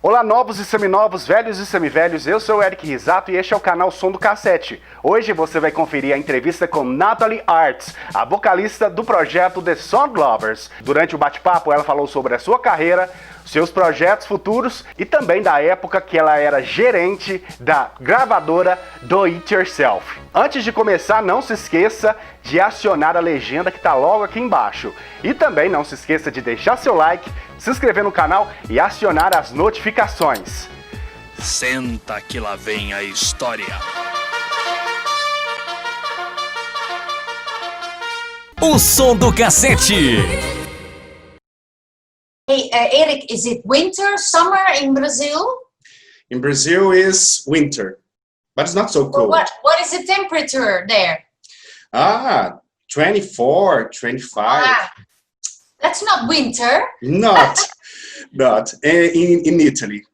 Olá, novos e seminovos, velhos e semivelhos, eu sou o Eric Risato e este é o canal Som do Cassete. Hoje você vai conferir a entrevista com NATHALIE AARTS, a vocalista do projeto The SOUNDLOVERS. Durante o bate-papo ela falou sobre a sua carreira, seus projetos futuros e também da época que ela era gerente da gravadora Do It Yourself. Antes de começar, não se esqueça de acionar a legenda que está logo aqui embaixo. E também não se esqueça de deixar seu like, se inscrever no canal e acionar as notificações. Senta que lá vem a história. O som do cassete. Hey, Eric, is it winter, summer in Brazil? In Brazil is winter, but it's not so cold. What is the temperature there? 24, 25. That's not winter. Not. In Italy.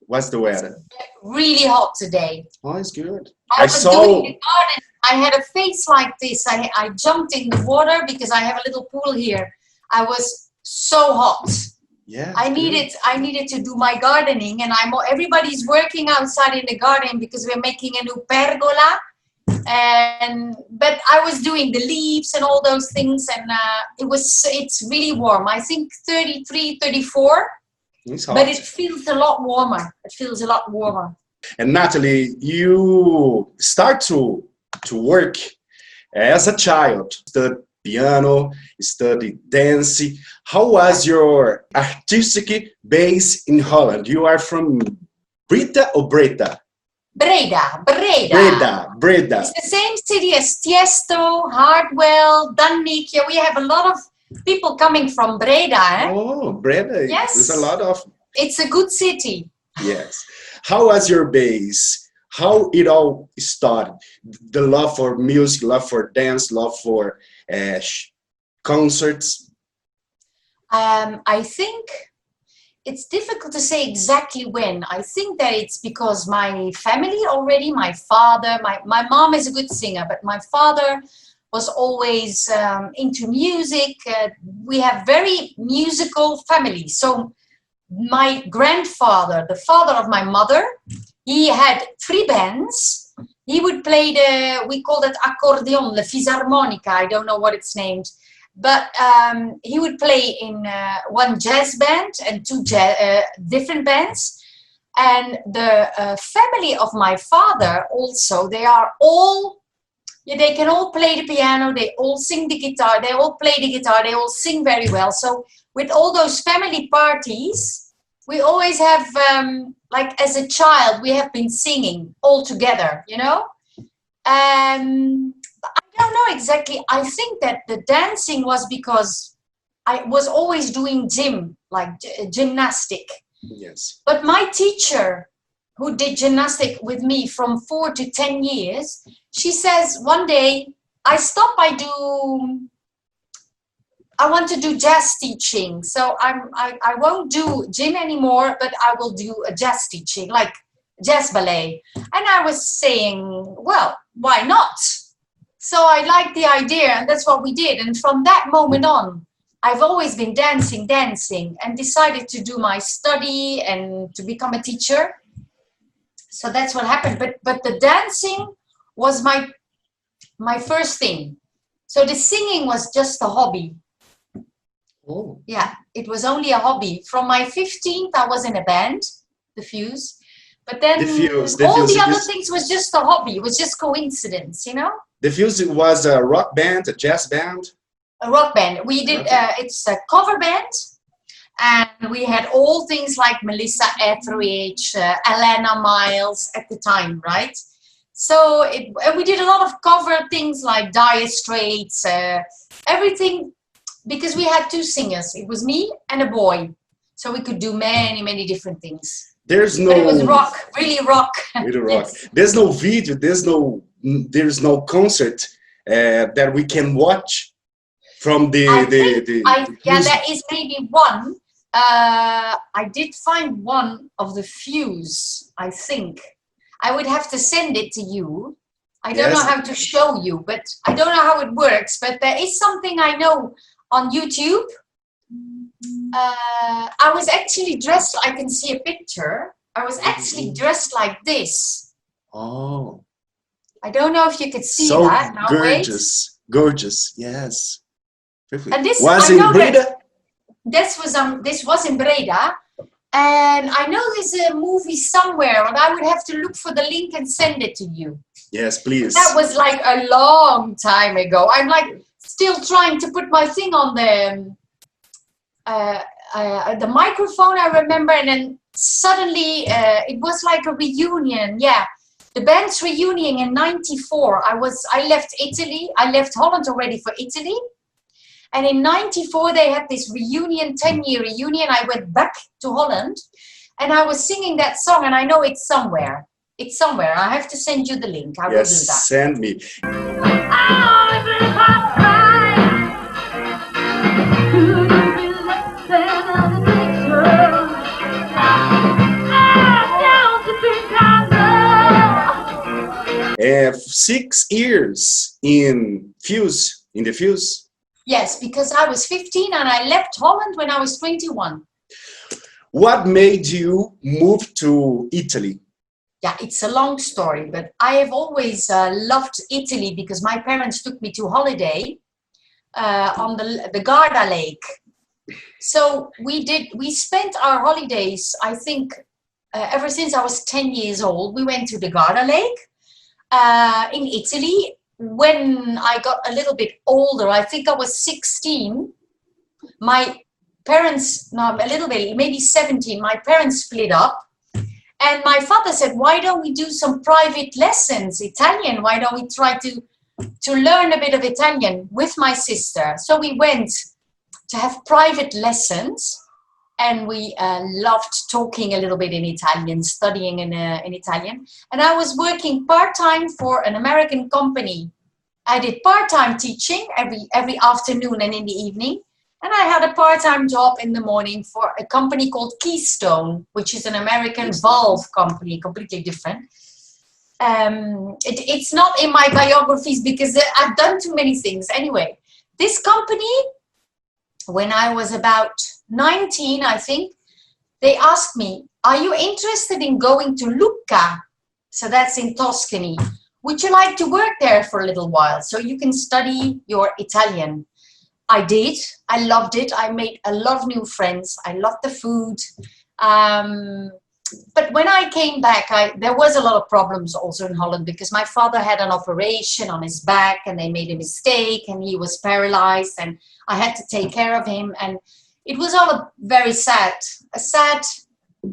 What's the weather? Really hot today. Oh, it's good. I was doing the garden. I had a face like this. I jumped in the water because I have a little pool here. I was so hot. Yeah. I needed to do my gardening, and everybody's working outside in the garden because we're making a new pergola. But I was doing the leaves and all those things, and it's really warm. I think 33, 34. It's hot. But it feels a lot warmer. It feels a lot warmer. And Natalie, you start to work as a child. Study piano, study dance. How was your artistic base in Holland? You are from Breda or Breda? Breda. Breda. It's the same city as Tiesto, Hardwell, Dunwich. Yeah, we have a lot of people coming from Breda. Eh? Oh, Breda. Yes. There's a lot of... It's a good city. Yes. How was your base? How it all started? The love for music, love for dance, love for concerts? I think it's difficult to say exactly when. I think that it's because my family already, my father, my mom is a good singer, but my father was always into music. We have very musical family. So my grandfather, the father of my mother, he had 3 bands. He would play we call it accordion, the fisarmonica. I don't know what it's named. But he would play in one jazz band and 2 different bands. And the family of my father also, they can all play the piano, they all sing the guitar, they all play the guitar, they all sing very well. So with all those family parties, we always have, like as a child, we have been singing all together, you know? I don't know exactly. I think that the dancing was because I was always doing gymnastic. Yes. But my teacher, who did gymnastic with me from 4 to 10 years, she says one day, I want to do jazz teaching. So I won't do gym anymore, but I will do a jazz teaching, like jazz ballet. And I was saying, well, why not? So I liked the idea, and that's what we did. And from that moment on, I've always been dancing, and decided to do my study and to become a teacher. So that's what happened. But the dancing was my first thing. So the singing was just a hobby. Oh. Yeah, it was only a hobby. From my 15th, I was in a band, The Fuse. But then all the other things was just a hobby. It was just coincidence, you know? The Fuse was a rock band, a jazz band? A rock band. We did, it's a cover band. And we had all things like Melissa Etheridge, Alana Miles at the time, right? So and we did a lot of cover things like Dire Straits, everything, because we had 2 singers. It was me and a boy. So we could do many, many different things. But it was rock, really rock. Really rock. Yes. There's no video, there's no concert that we can watch from yeah, there is maybe one. I did find one of The Fuse, I think. I would have to send it to you. I don't know how to show you, but I don't know how it works. But there is something I know on YouTube I was actually dressed, I can see a picture. I was actually dressed like this. Oh. I don't know if you could see So that. Now, gorgeous. wait. Gorgeous. Yes. Perfect. And this Was I in know Breda? that this was in Breda. And I know there's a movie somewhere, and I would have to look for the link and send it to you. Yes, please. That was like a long time ago. I'm like still trying to put my thing on the microphone, I remember, and then suddenly it was like a reunion. Yeah, the band's reunion in '94. I left Italy. I left Holland already for Italy. And in '94, they had this reunion, 10-year reunion. I went back to Holland and I was singing that song, and I know it's somewhere. It's somewhere. I have to send you the link. I will do that. Send me. Have 6 years in the Fuse. Yes, because I was 15 and I left Holland when I was 21. What made you move to Italy? Yeah, it's a long story, but I have always loved Italy because my parents took me to holiday on the Garda Lake. So we spent our holidays, I think, ever since I was 10 years old. We went to the Garda Lake in Italy. When I got a little bit older, I think I was 16, my parents, no, a little bit, maybe 17, my parents split up. And my father said, why don't we do some private lessons, Italian? Why don't we try to learn a bit of Italian with my sister? So we went to have private lessons, and we loved talking a little bit in Italian, studying in Italian. And I was working part-time for an American company. I did part-time teaching every afternoon and in the evening. And I had a part-time job in the morning for a company called Keystone, which is an American valve company, completely different. It's not in my biographies because I've done too many things. Anyway, this company, when I was about 19, I think, they asked me, are you interested in going to Lucca? So that's in Tuscany. Would you like to work there for a little while so you can study your Italian? I did. I loved it. I made a lot of new friends. I loved the food. But when I came back, there was a lot of problems also in Holland because my father had an operation on his back and they made a mistake and he was paralyzed and I had to take care of him. And it was all a sad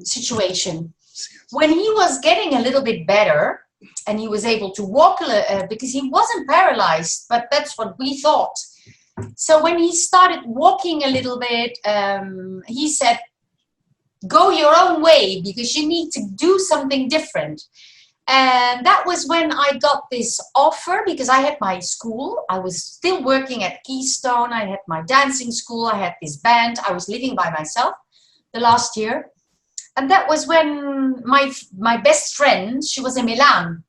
situation. When he was getting a little bit better and he was able to walk because he wasn't paralyzed, but that's what we thought. So when he started walking a little bit, he said, go your own way because you need to do something different. And that was when I got this offer because I had my school. I was still working at Keystone. I had my dancing school. I had this band. I was living by myself the last year. And that was when my best friend, she was in Milan.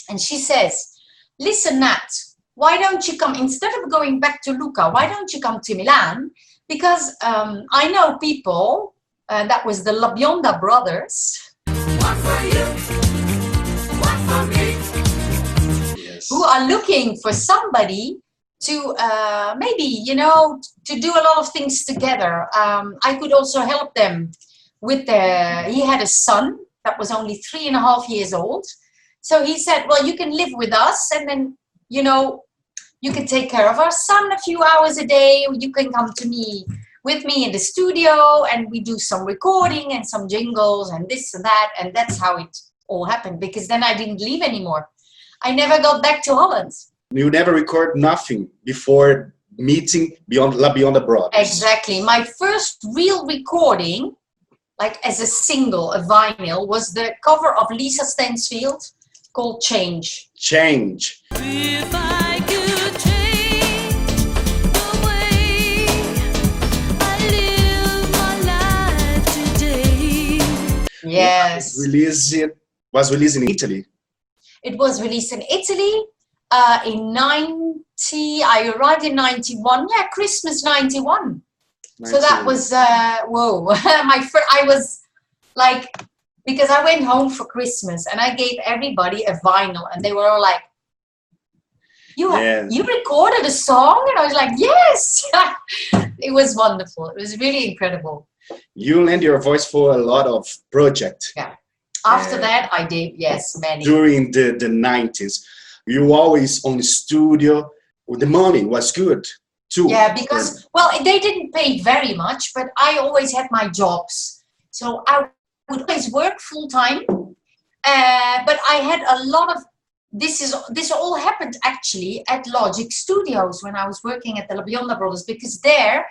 And she says, listen, Nat, why don't you come, instead of going back to Lucca, why don't you come to Milan? Because I know people, that was the La Bionda brothers. One for you, one for me. Yes. Who are looking for somebody to maybe, you know, to do a lot of things together. I could also help them with he had a son that was only 3.5 years old. So he said, well, you can live with us and then, you know, you can take care of our son a few hours a day. You can come to me with me in the studio and we do some recording and some jingles and this and that. And that's how it all happened because then I didn't leave anymore. I never got back to Holland. You never record nothing before meeting La Bionda brothers. Exactly. My first real recording, like as a single, a vinyl, was the cover of Lisa Stansfield called Change. Change. If I could change the way I live my life today. Yes. Was released in Italy. It was released in Italy in 90. I arrived in 91. Yeah, Christmas 91. So that was, whoa, I was like, because I went home for Christmas and I gave everybody a vinyl and they were all like, you recorded a song? And I was like, yes. It was wonderful. It was really incredible. You lend your voice for a lot of projects. Yeah. After that, I did, yes, many. During the 90s, you always on the studio. The money was good too. Yeah, because, well, they didn't pay very much, but I always had my jobs. So I would always work full time. But I had a lot of, this all happened actually at Logic Studios when I was working at the Labionda Brothers, because there,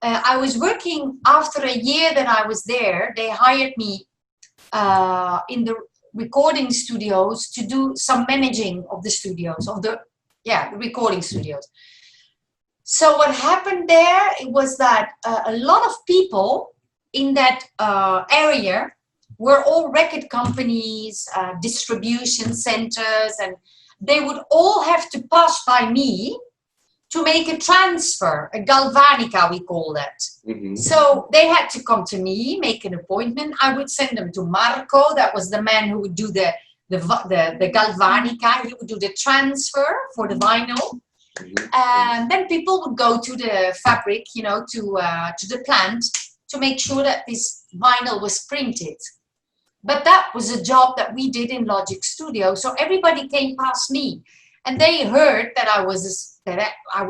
I was working after a year that I was there. They hired me in the recording studios to do some managing of the studios, the recording studios. So what happened there, it was that a lot of people in that area were all record companies, distribution centers, and they would all have to pass by me to make a transfer, a galvanica, we call that. Mm-hmm. So they had to come to me, make an appointment. I would send them to Marco, that was the man who would do the galvanica. He would do the transfer for the vinyl. Mm-hmm. And then people would go to the fabric, you know, to the plant to make sure that this vinyl was printed. But that was a job that we did in Logic Studio. So everybody came past me and they heard that I was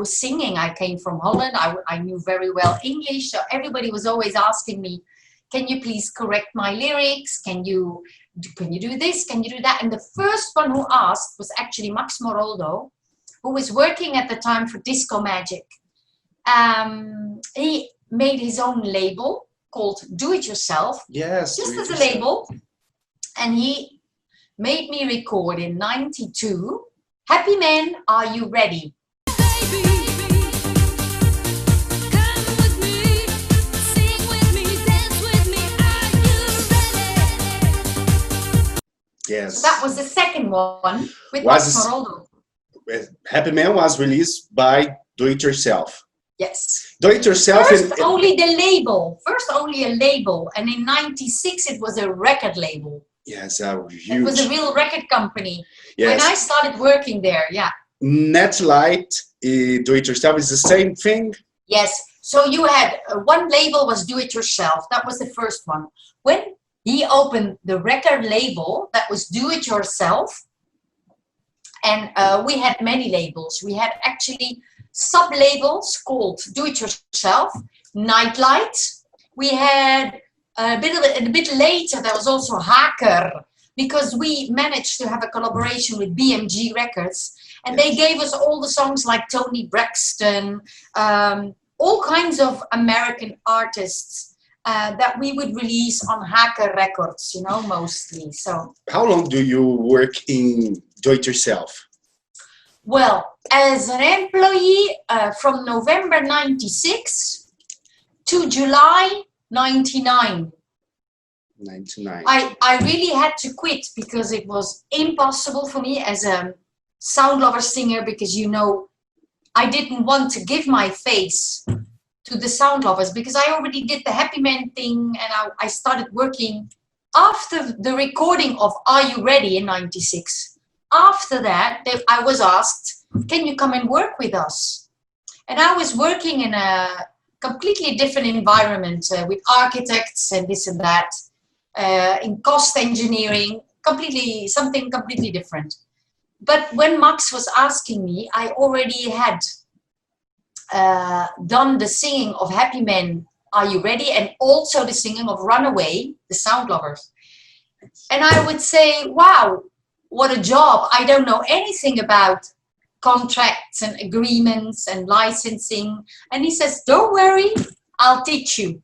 singing. I came from Holland. I knew very well English. So everybody was always asking me, can you please correct my lyrics? Can you do this? Can you do that? And the first one who asked was actually Max Moroldo, who was working at the time for Disco Magic. He made his own label called Do It Yourself. Yes. Just as a label. And he made me record in '92, Happy Man, Are You Ready? Yes. So that was the second one with Max Moroldo. Happy Man was released by Do It Yourself. Yes. Do It Yourself. First only the label. First only a label. And in '96 it was a record label. Yes, huge. It was a real record company. Yes. When I started working there, yeah. NetLight, Do It Yourself is the same thing? Yes. So you had one label was Do It Yourself. That was the first one. When he opened the record label, that was Do It Yourself. And we had many labels. We had actually sub-labels called Do It Yourself, Nightlight. We had a bit later, there was also Haker, because we managed to have a collaboration with BMG Records, and they gave us all the songs like Toni Braxton, all kinds of American artists that we would release on Haker Records, you know, mostly. So, how long do you work in Do It Yourself? Well, as an employee from November '96 to July '99. 99. I really had to quit because it was impossible for me as a sound lover singer, because, you know, I didn't want to give my face to the sound lovers because I already did the Happy Man thing, and I started working after the recording of Are You Ready in '96. After that, I was asked, can you come and work with us? And I was working in a completely different environment with architects and this and that, in cost engineering, something completely different. But when Max was asking me, I already had done the singing of Happy Men, Are You Ready? And also the singing of Runaway, the Sound Lovers. And I would say, wow, what a job. I don't know anything about contracts and agreements and licensing. And he says, don't worry, I'll teach you.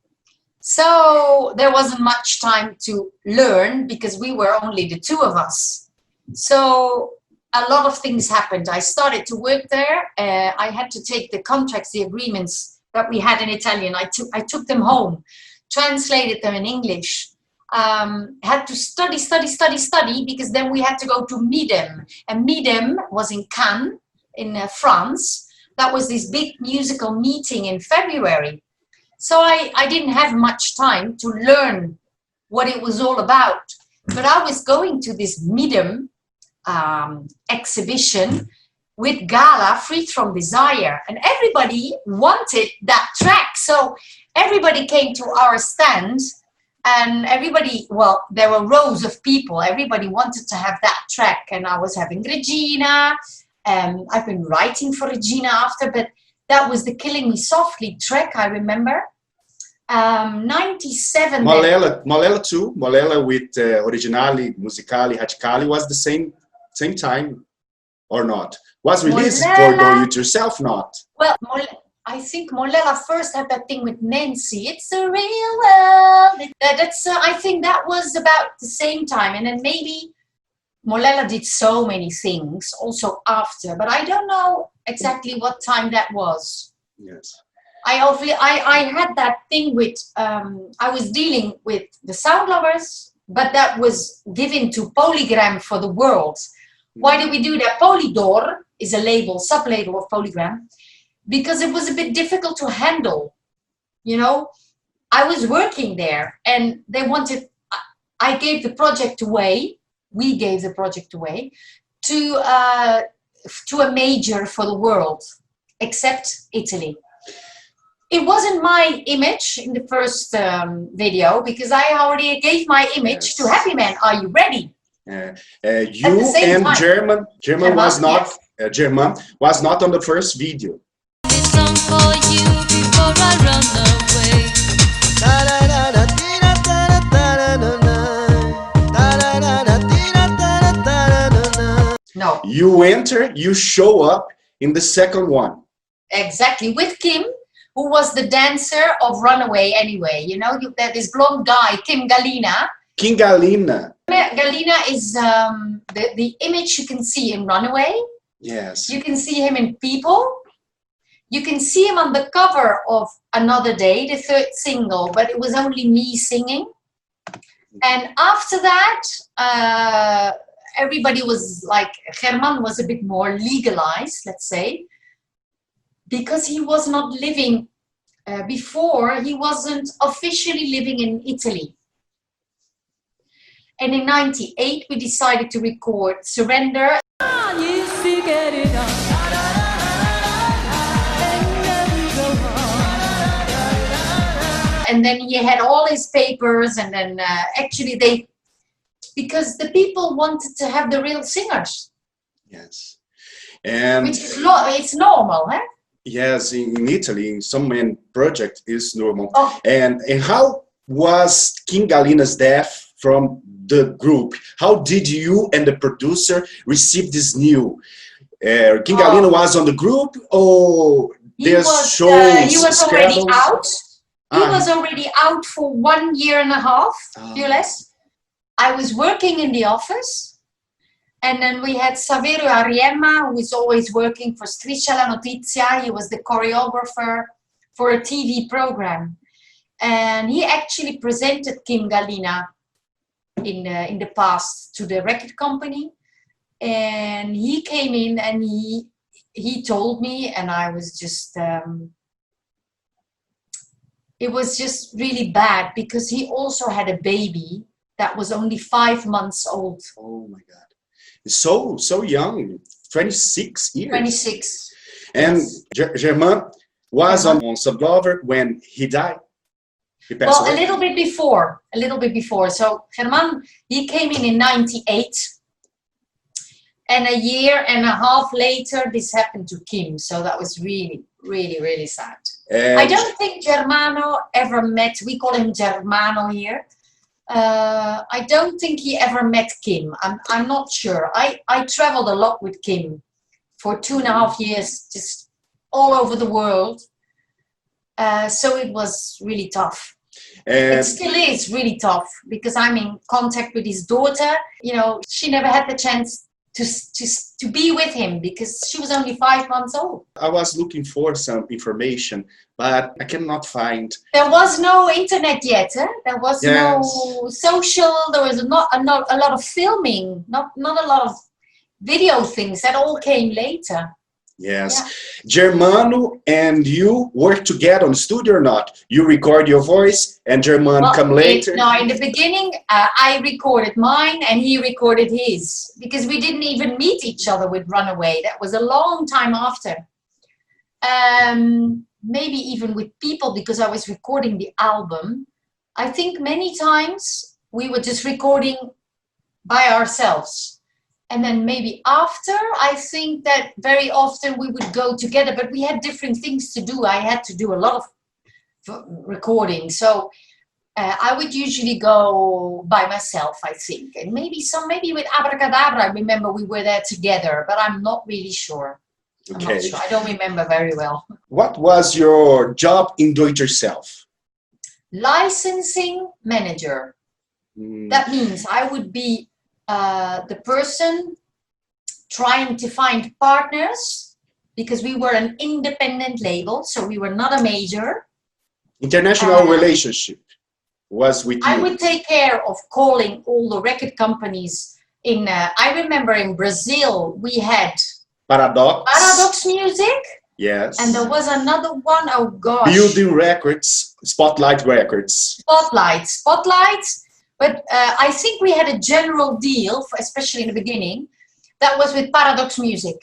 So there wasn't much time to learn because we were only the two of us. So a lot of things happened. I started to work there. I had to take the contracts, the agreements that we had in Italian. I took them home, translated them in English. Had to study because then we had to go to Midem. And Midem was in Cannes, in France. That was this big musical meeting in February. So I didn't have much time to learn what it was all about. But I was going to this Midem exhibition with Gala, Freed from Desire, and everybody wanted that track. So everybody came to our stand, and everybody, well, there were rows of people. Everybody wanted to have that track, and I was having Regina. I've been writing for Regina after, but that was the Killing Me Softly track, I remember. 97. Molela too. Molela with Originali, Musicali, Radicali was the same time, or not? Was released for Do It Yourself, not? Well, I think Molela first had that thing with Nancy. It's a real world. I think that was about the same time, and then maybe Molela did so many things also after, but I don't know exactly what time that was. Yes. I had that thing with, I was dealing with the SOUNDLOVERS, but that was given to Polygram for the world. Why did we do that? Polydor is a label, sub-label of Polygram, because it was a bit difficult to handle. You know, I was working there and they wanted, I gave the project away, we gave the project away to a major for the world, except Italy. It wasn't my image in the first video, because I already gave my image to Happy Man. Are you ready? You and time. German was not German was not on the first video. This song for you before I run away. No. You show up in the second one. Exactly, with Kim, who was the dancer of Runaway anyway. You know, that this blonde guy, Kim Galina. King Galina. Galina is the image you can see in Runaway. Yes. You can see him in People. You can see him on the cover of Another Day, the third single, but it was only me singing. And after that, everybody was like, Germán was a bit more legalized, let's say, because he was not living, before, he wasn't officially living in Italy. And in '98, we decided to record Surrender. And then he had all his papers, and then actually because the people wanted to have the real singers. Yes. And which is it's normal, huh? Yes, in Italy, some main project is normal. Oh. And how was King Galina's death from the group? How did you and the producer receive this news? King Galina was on the group, or there's shows? He was already out. He was already out for 1.5 years, more or less. I was working in the office, and then we had Saverio Ariema, who is always working for Striscia la Notizia. He was the choreographer for a TV program, and he actually presented Kim Galina in the past to the record company. And he came in and he told me, and I was just it was just really bad, because he also had a baby that was only 5 months old. Oh my God. So young, 26 years. 26. And yes. Germán was on SOUNDLOVERS when he died. He passed away. A little bit before. So Germán, he came in '98. And 1.5 years later, this happened to Kim. So that was really, really, really sad. I don't think Germano ever met, we call him Germano here. I don't think he ever met Kim. I'm not sure. I traveled a lot with Kim for 2.5 years, just all over the world. So it was really tough. It still is really tough, because I'm in contact with his daughter. You know, she never had the chance to be with him, because she was only 5 months old. I was looking for some information, but I cannot find. There was no internet yet. There was no social. There was not a lot of filming. Not a lot of video things. That all came later. Yes. Yeah. Germano and you work together on studio or not? You record your voice and German Well, come later? No, in the beginning, I recorded mine and he recorded his, because we didn't even meet each other with Runaway. That was a long time after. Maybe even with people, because I was recording the album. I think many times we were just recording by ourselves. And then maybe after, I think that very often we would go together, but we had different things to do. I had to do a lot of recording. So I would usually go by myself, I think. And maybe with Abracadabra, I remember we were there together, but I'm not really sure. I'm Okay. not sure. I don't remember very well. What was your job in Do It Yourself? Licensing manager. That means I would be the person trying to find partners, because we were an independent label, so we were not a major. International relationship was with you. I would take care of calling all the record companies in, I remember in Brazil, we had Paradox Music. Yes. And there was another one, oh gosh. Building Records, Spotlight Records. Spotlights. But I think we had a general deal, especially in the beginning, that was with Paradox Music.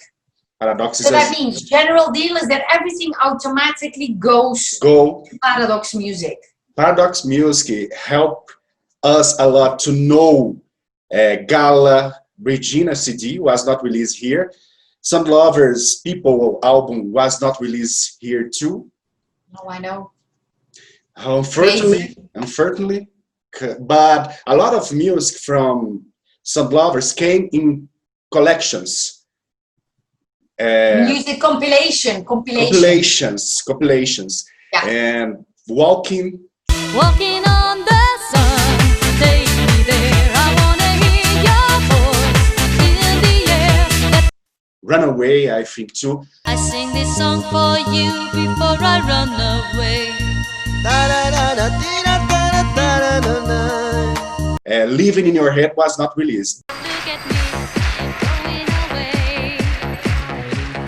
Paradox is So that means general deal is that everything automatically goes to Paradox Music. Paradox Music helped us a lot to know Gala Regina CD was not released here. Some Lovers People album was not released here too. No, I know. Unfortunately, but a lot of music from Some Lovers came in collections. Music compilations. Yeah. And Walking on the sun, take me there. I wanna hear your voice in the air. Runaway, I think too. I sing this song for you before I run away. Living in Your Head was not released. Look at me, I'm going away.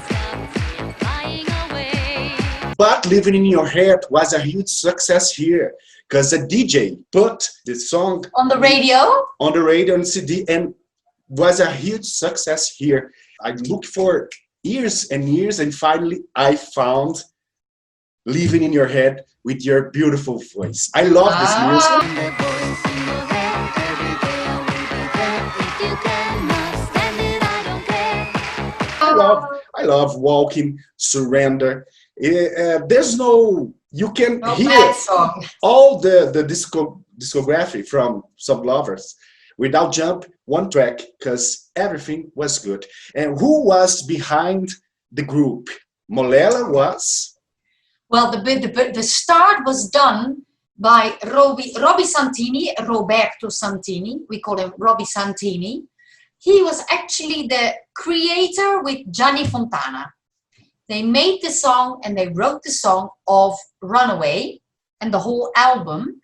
Stop flying away. But Living in Your Head was a huge success here because a DJ put the song On the radio? on the radio and CD and was a huge success here. I looked for years and years and finally I found Living in Your Head with your beautiful voice. I love this music. I love Walking, Surrender. There's no, you can hear bad song. all the discography from Some Lovers without jump one track because everything was good. And who was behind the group? Molela was? Well, the start was done by Robbie Santini, Roberto Santini. We call him Robbie Santini. He was actually the creator with Gianni Fontana. They made the song and they wrote the song of Runaway and the whole album.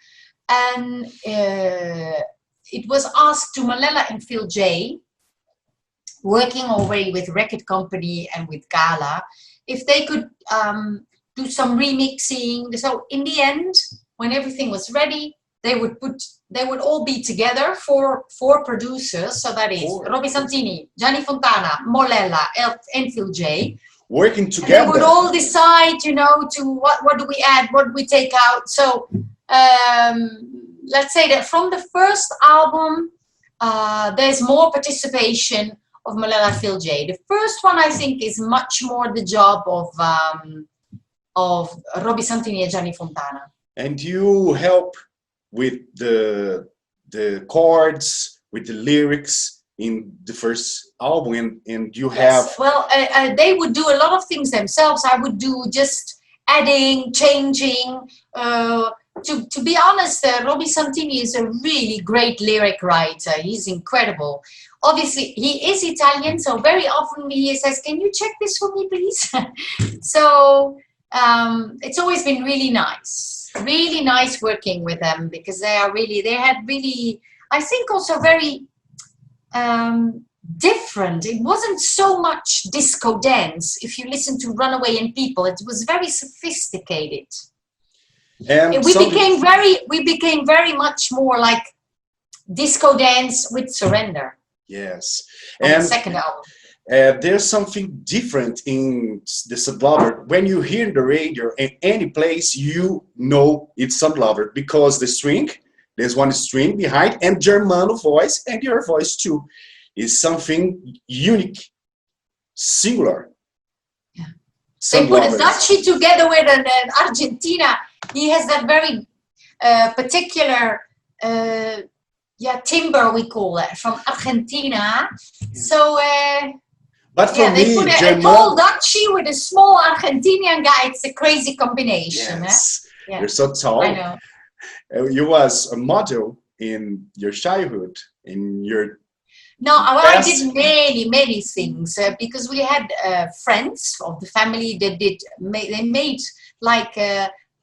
And it was asked to Molela and Phil J, working already with record company and with Gala, if they could do some remixing. So in the end, when everything was ready, they would all be together, four producers. So that is Robbie Santini, Gianni Fontana, Molela, and Phil J. Working And together. they would all decide, you know, to what do we add, what do we take out. So let's say that from the first album, there's more participation of Molela and Phil J. The first one, I think, is much more the job of Robbie Santini and Gianni Fontana. And you help with the chords, with the lyrics in the first album, and you have... Well, they would do a lot of things themselves. I would do just adding, changing. To be honest, Robbie Santini is a really great lyric writer. He's incredible. Obviously, he is Italian, so very often he says, "Can you check this for me, please?" So it's always been really nice working with them, because they had really, I think, also very different. It wasn't so much disco dance. If you listen to Runaway and People, it was very sophisticated. And We became very much more like disco dance with Surrender. yes, On the and second album. there's something different in the SOUNDLOVER. When you hear the radio in any place, you know it's SOUNDLOVER because the string, there's one string behind, and Germano voice and your voice too is something unique, singular. Yeah. They put a SOUNDLOVERS. Dutchie together with an Argentina. He has that very particular timbre, we call it, from Argentina. So But for they me, put a tall Dutchie with a small Argentinian guy. It's a crazy combination. yes, Yeah. you're so tall. I know. You was a model in your childhood, in your No, well, I Yes. did many things because we had friends of the family that they made like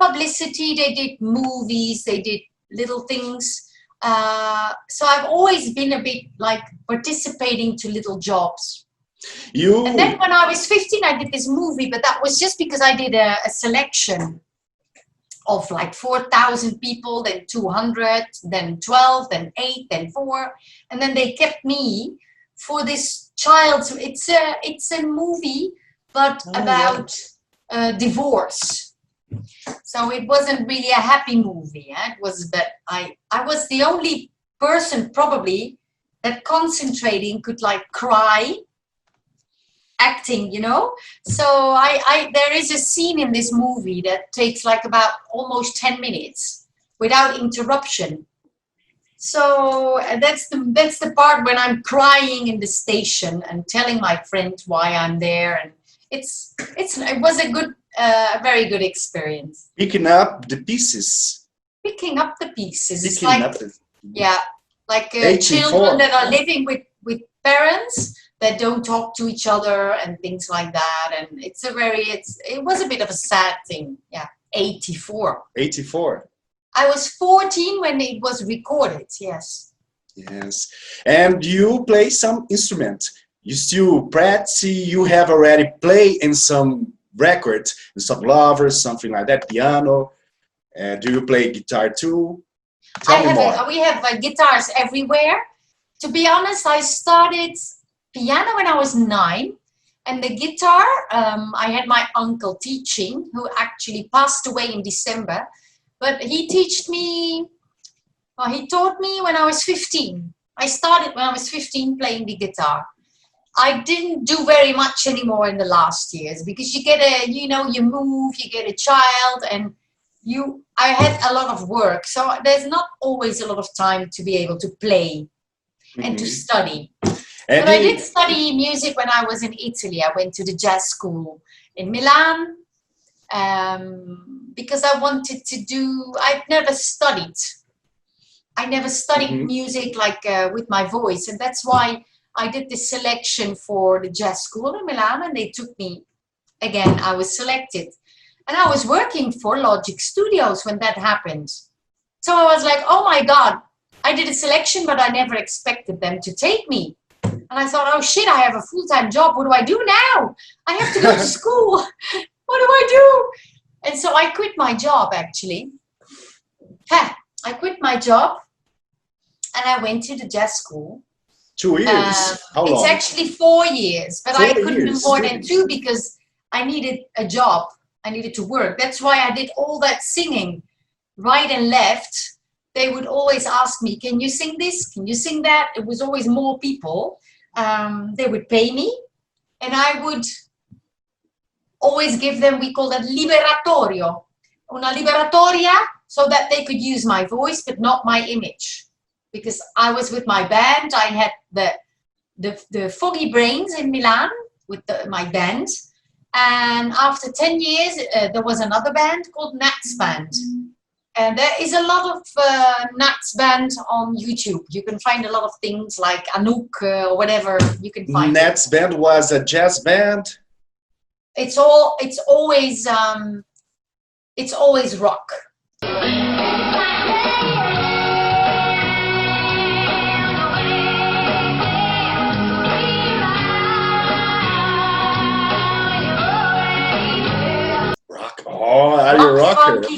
publicity, they did movies, they did little things. So I've always been a bit like participating to little jobs. you. And then when I was 15, I did this movie, but that was just because I did a selection of like 4,000 people, then 200, then 12, then 8, then 4. And then they kept me for this child. So it's a movie, but about divorce. So it wasn't really a happy movie. It was that I was the only person probably that concentrating could like cry acting, you know. So there is a scene in this movie that takes like about almost 10 minutes without interruption. So that's the part when I'm crying in the station and telling my friend why I'm there, and it was a very good experience. Picking up the pieces. Picking up the pieces. It's Picking like, up the, yeah, like 84. children that are living with parents that don't talk to each other and things like that. And it was a bit of a sad thing. Yeah, 84. 84. I was 14 when it was recorded, yes. Yes. And you play some instrument. You still practice, you have already played in some records, in some lovers, something like that, piano. Do you play guitar too? Tell me more. We have guitars everywhere. To be honest, I started piano when I was 9. And the guitar, I had my uncle teaching, who actually passed away in December. But he taught me when I was 15. I started when I was 15 playing the guitar. I didn't do very much anymore in the last years because you move, you get a child, and I had a lot of work. So there's not always a lot of time to be able to play and to study. But I did study music when I was in Italy. I went to the jazz school in Milan. Because I wanted to I've never studied. I never studied music like with my voice. And that's why I did this selection for the jazz school in Milan, and they took me again. I was selected. And I was working for Logic Studios when that happened. So I was like, oh my God, I did a selection, but I never expected them to take me. And I thought, oh shit, I have a full-time job. What do I do now? I have to go to school. What do I do? And so I quit my job, actually. I quit my job and I went to the jazz school. 2 years? How long? It's actually 4 years, but 4 I couldn't do years. more than 2 because I needed a job. I needed to work. That's why I did all that singing right and left. They would always ask me, can you sing this? Can you sing that? It was always more people. They would pay me and I would always give them, we call that liberatorio. Una liberatoria, so that they could use my voice, but not my image. Because I was with my band, I had the Foggy Brains in Milan with my band. And after 10 years, there was another band called Nats Band. And there is a lot of Nats Band on YouTube. You can find a lot of things like Anouk or whatever you can find. Nats Band was a jazz band? It's always rock.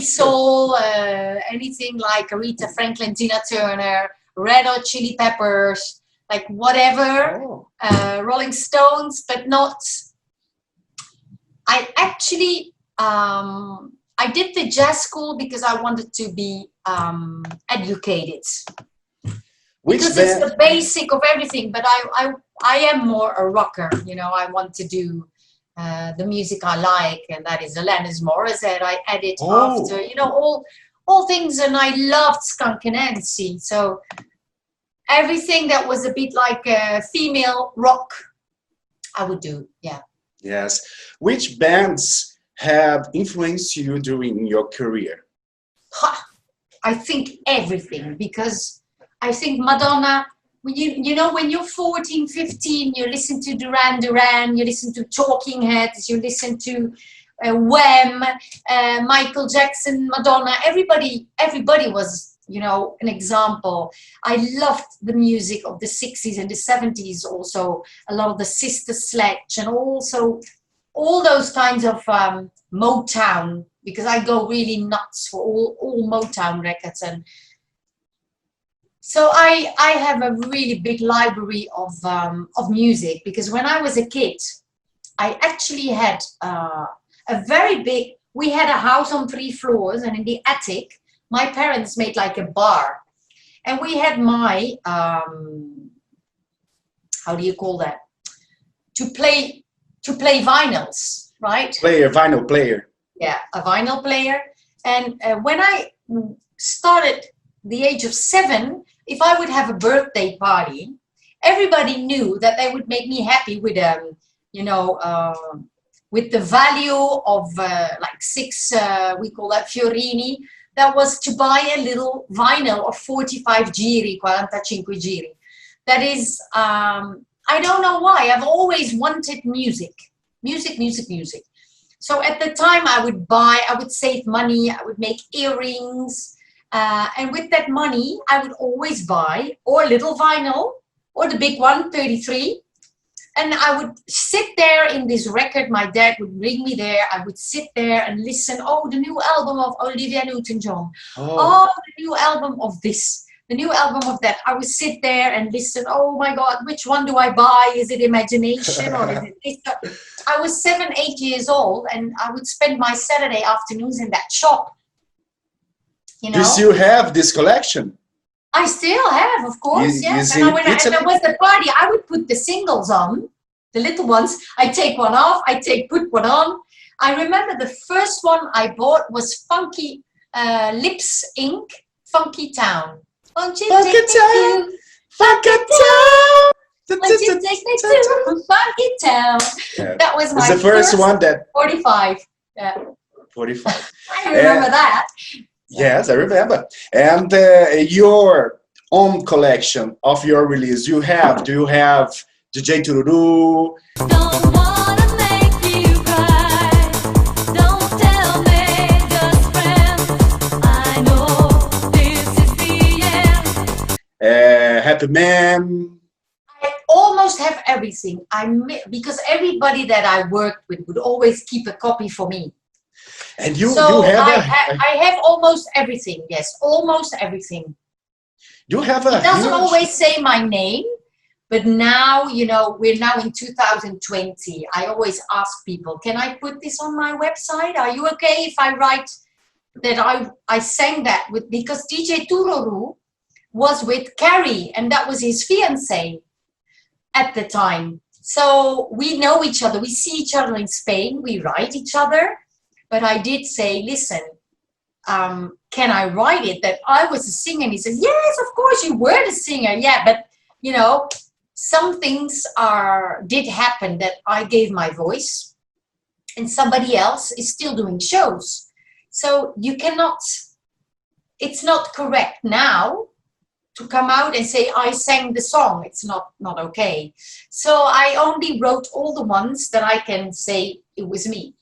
soul, anything like Aretha Franklin, Tina Turner, Red Hot Chili Peppers, like whatever, Rolling Stones, but not. I actually, I did the jazz school because I wanted to be educated. Because it's the basic of everything, but I am more a rocker, you know. I want to do the music I like, and that is Alanis Morissette. I edit after, you know, all things, and I loved Skunk and Nancy. So everything that was a bit like female rock, I would do, yeah. Yes. Which bands have influenced you during your career? I think everything, because I think Madonna, you know, when you're 14, 15, you listen to Duran Duran, you listen to Talking Heads, you listen to Wham, Michael Jackson, Madonna, everybody was, you know, an example. I loved the music of the 60s and the 70s also, a lot of the Sister Sledge, and also all those kinds of Motown, because I go really nuts for all Motown records. And so I have a really big library of music, because when I was a kid, I actually had a very big, we had a house on 3 floors, and in the attic, my parents made like a bar. And we had my, how do you call that? To play vinyls, right? Vinyl player. Yeah, a vinyl player. And when I started the age of 7, if I would have a birthday party, everybody knew that they would make me happy with, you know, with the value of like 6, we call that fiorini. That was to buy a little vinyl of 45 giri, 45 giri. That is, I don't know why, I've always wanted music. Music. So at the time I would save money, I would make earrings. And with that money, I would always buy or a little vinyl or the big one, 33. And I would sit there in this record. My dad would bring me there. I would sit there and listen. Oh, the new album of Olivia Newton-John. Oh, the new album of this. The new album of that. I would sit there and listen. Oh my God, which one do I buy? Is it Imagination or is it this? I was 7, 8 years old, and I would spend my Saturday afternoons in that shop. You know? Do you still have this collection? I still have, of course, yes. And when there was a party, I would put the singles on, the little ones. I take one off, put one on. I remember the first one I bought was Funky Lips Inc. Funky Town. Won't you take me to Funky Town? Won't you take me to Funky Town? Yeah. That was my the first one that 45. Yeah. 45. I remember that. Yes, I remember. And your own collection of your release, do you have DJ Tururu? Don't wanna make you cry. Don't tell me, just friends. I know this is the end. Happy Man? I almost have everything. Because everybody that I worked with would always keep a copy for me. And I have almost everything. Yes, almost everything. You have It doesn't always say my name, but now, you know, we're now in 2020. I always ask people, can I put this on my website? Are you okay if I write that I sang that with, because DJ Tururu was with Carrie, and that was his fiancée at the time. So we know each other. We see each other in Spain. We write each other. But I did say, listen, can I write it that I was a singer? And he said, yes, of course you were the singer. Yeah, but, you know, some things did happen that I gave my voice and somebody else is still doing shows. So you cannot, it's not correct now to come out and say, I sang the song. It's not okay. So I only wrote all the ones that I can say it was me.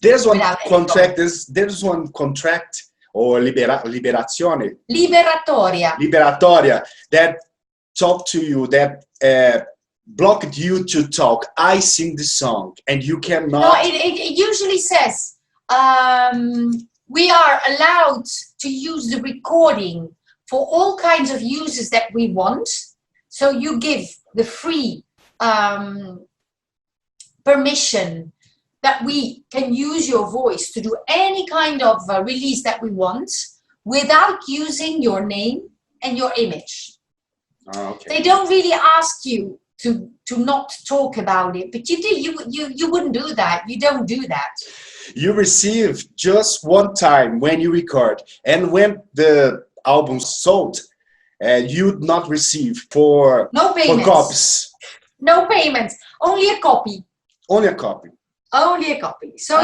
There's one contract. There's one contract or liberazione. Liberatoria that talked to you, that blocked you to talk. I sing the song, and you cannot. No, it usually says we are allowed to use the recording for all kinds of uses that we want. So you give the free permission that we can use your voice to do any kind of release that we want without using your name and your image. Okay. They don't really ask you to not talk about it, but you wouldn't do that. You don't do that. You receive just one time when you record, and when the album sold, you'd not receive for copies. No payments. Only a copy. Only a copy. Only a copy. So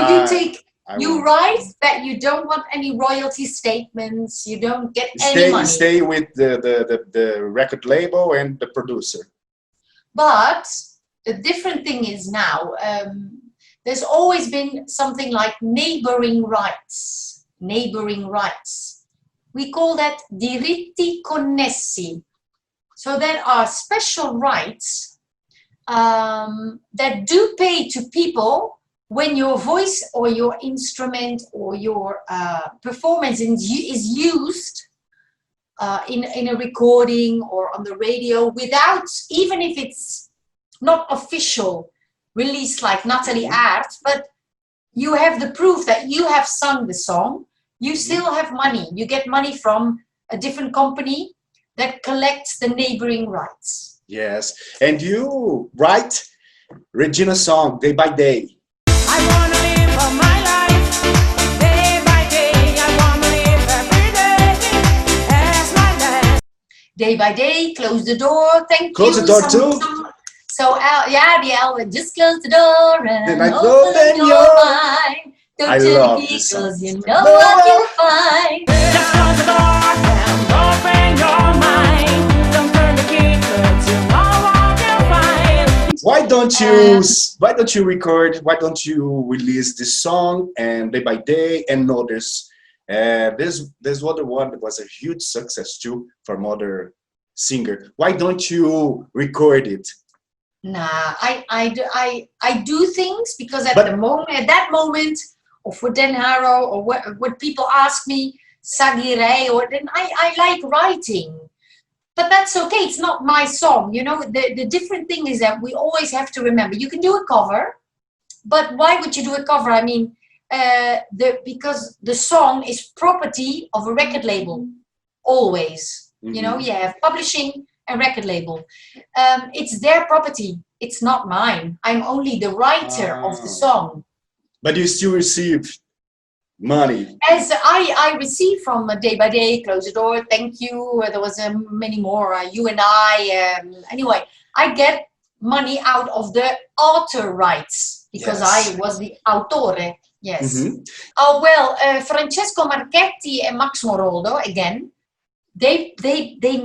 you write that you don't want any royalty statements. You don't get any money. Stay with the record label and the producer. But the different thing is now, there's always been something like neighboring rights. Neighboring rights. We call that diritti connessi. So there are special rights that do pay to people when your voice or your instrument or your performance is used in a recording or on the radio without, even if it's not official release like NATHALIE AARTS, but you have the proof that you have sung the song, you still have money. You get money from a different company that collects the neighboring rights. Yes, and you write Regina's song, Day by Day. I wanna live for my life, day by day. I wanna live every day as my life. Day by day, close the door, thank Close you. the door too? So, yeah, the album, just close the door and Then I open open your mind. Don't I turn love the key, this song. cause you know what you'll find. Just close the door and open your mind. Don't turn the key, 'cause you know what you'll find. Why don't you record? Why don't you release this song and Day by Day and others? There's other one that was a huge success too from other singer. Why don't you record it? Nah, I do things because at that moment, or for Den Haro, or what people ask me, Sagire, or then I like writing. But that's okay, it's not my song. You know, the different thing is that we always have to remember, you can do a cover, but why would you do a cover? I mean, because the song is property of a record label, always. Mm-hmm. You know, you have publishing and record label. It's their property, it's not mine. I'm only the writer of the song. But you still receive money. As I receive from Day by Day, Close the Door, Thank You, there was many more, You and I, anyway, I get money out of the author rights, because Yes. I was the autore, yes. Mm-hmm. Oh, well, Francesco Marchetti and Max Moroldo, again, they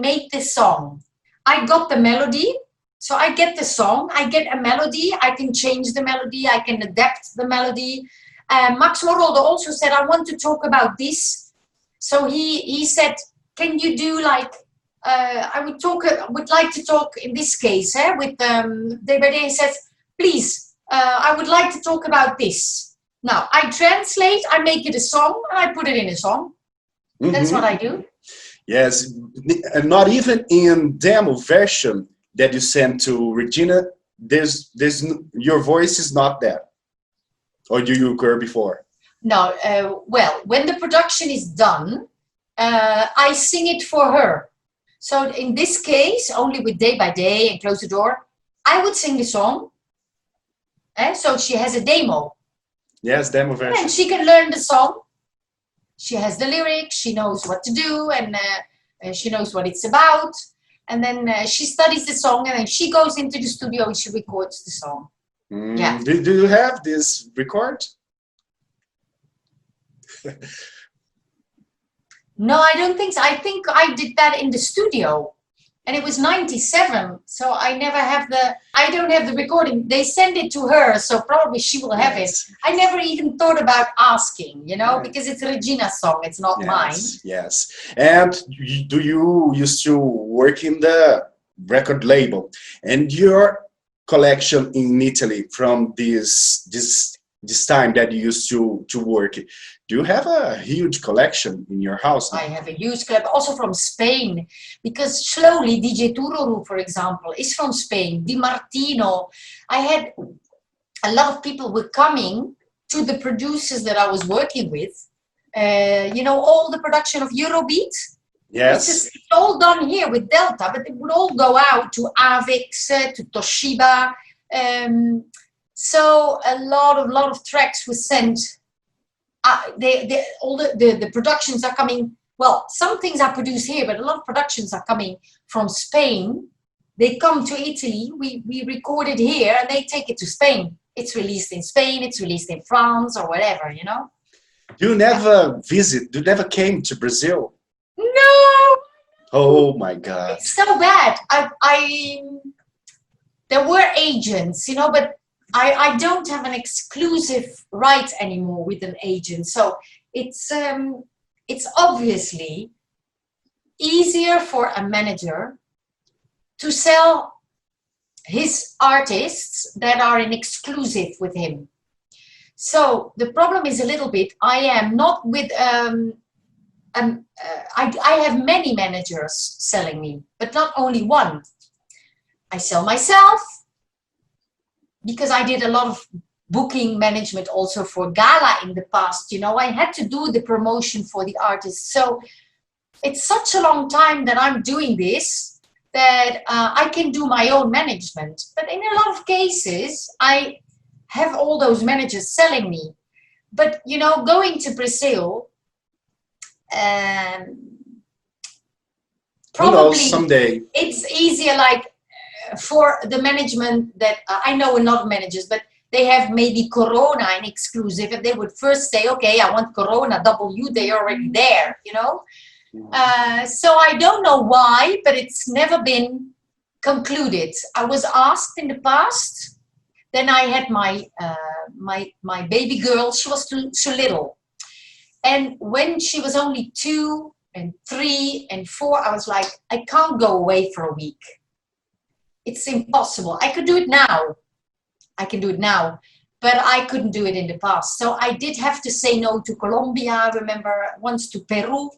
made this song. I got the melody, so I get the song, I get a melody, I can change the melody, I can adapt the melody. Max Moroldo also said, I want to talk about this. So he said, can you do like, I would like to talk in this case, with Day by Day. He says, please, I would like to talk about this. Now, I translate, I make it a song, and I put it in a song. Mm-hmm. That's what I do. Yes, and not even in demo version that you send to Regina, your voice is not there. Or do you occur before? No, well, when the production is done, I sing it for her. So in this case, only with Day by Day and Close the Door, I would sing the song. So she has a demo. Yes, demo version. And she can learn the song. She has the lyrics, she knows what to do, and she knows what it's about. And then she studies the song, and then she goes into the studio and she records the song. Yeah. Do you have this record? No, I don't think so. I think I did that in the studio. And it was 97, so I don't have the recording. They send it to her, so probably she will have it. I never even thought about asking, you know, because it's Regina's song, it's not mine. Yes. And do you used to work in the record label? And your collection in Italy from this this time that you used to work? Do you have a huge collection in your house? I have a huge club, also from Spain, because slowly DJ Tururu, for example, is from Spain. Di Martino. I had a lot of people were coming to the producers that I was working with. You know, all the production of Eurobeat. Yes. It's all done here with Delta, but it would all go out to Avix, to Toshiba. So a lot of tracks were sent. All the productions are coming. Well, some things are produced here, but a lot of productions are coming from Spain. They come to Italy. We record it here, and they take it to Spain. It's released in Spain. It's released in France or whatever, you know. You never visit. You never came to Brazil. No. Oh my God. It's so bad. There were agents, you know, but I don't have an exclusive right anymore with an agent. So it's obviously easier for a manager to sell his artists that are in exclusive with him. So the problem is a little bit, I am not with, I have many managers selling me, but not only one. I sell myself, because I did a lot of booking management also for Gala in the past. You know, I had to do the promotion for the artists. So it's such a long time that I'm doing this that I can do my own management. But in a lot of cases, I have all those managers selling me. But, you know, going to Brazil, probably someday it's easier, like, for the management that I know a lot of managers, but they have maybe Corona in exclusive. If they would first say, okay, I want Corona W, they're already there, you know. So I don't know why, but it's never been concluded. I was asked in the past. Then I had my my baby girl. She was too little, and when she was only 2 and 3 and 4, I was like, I can't go away for a week. It's impossible. I could do it now. I can do it now, but I couldn't do it in the past. So I did have to say no to Colombia. I remember once to Peru.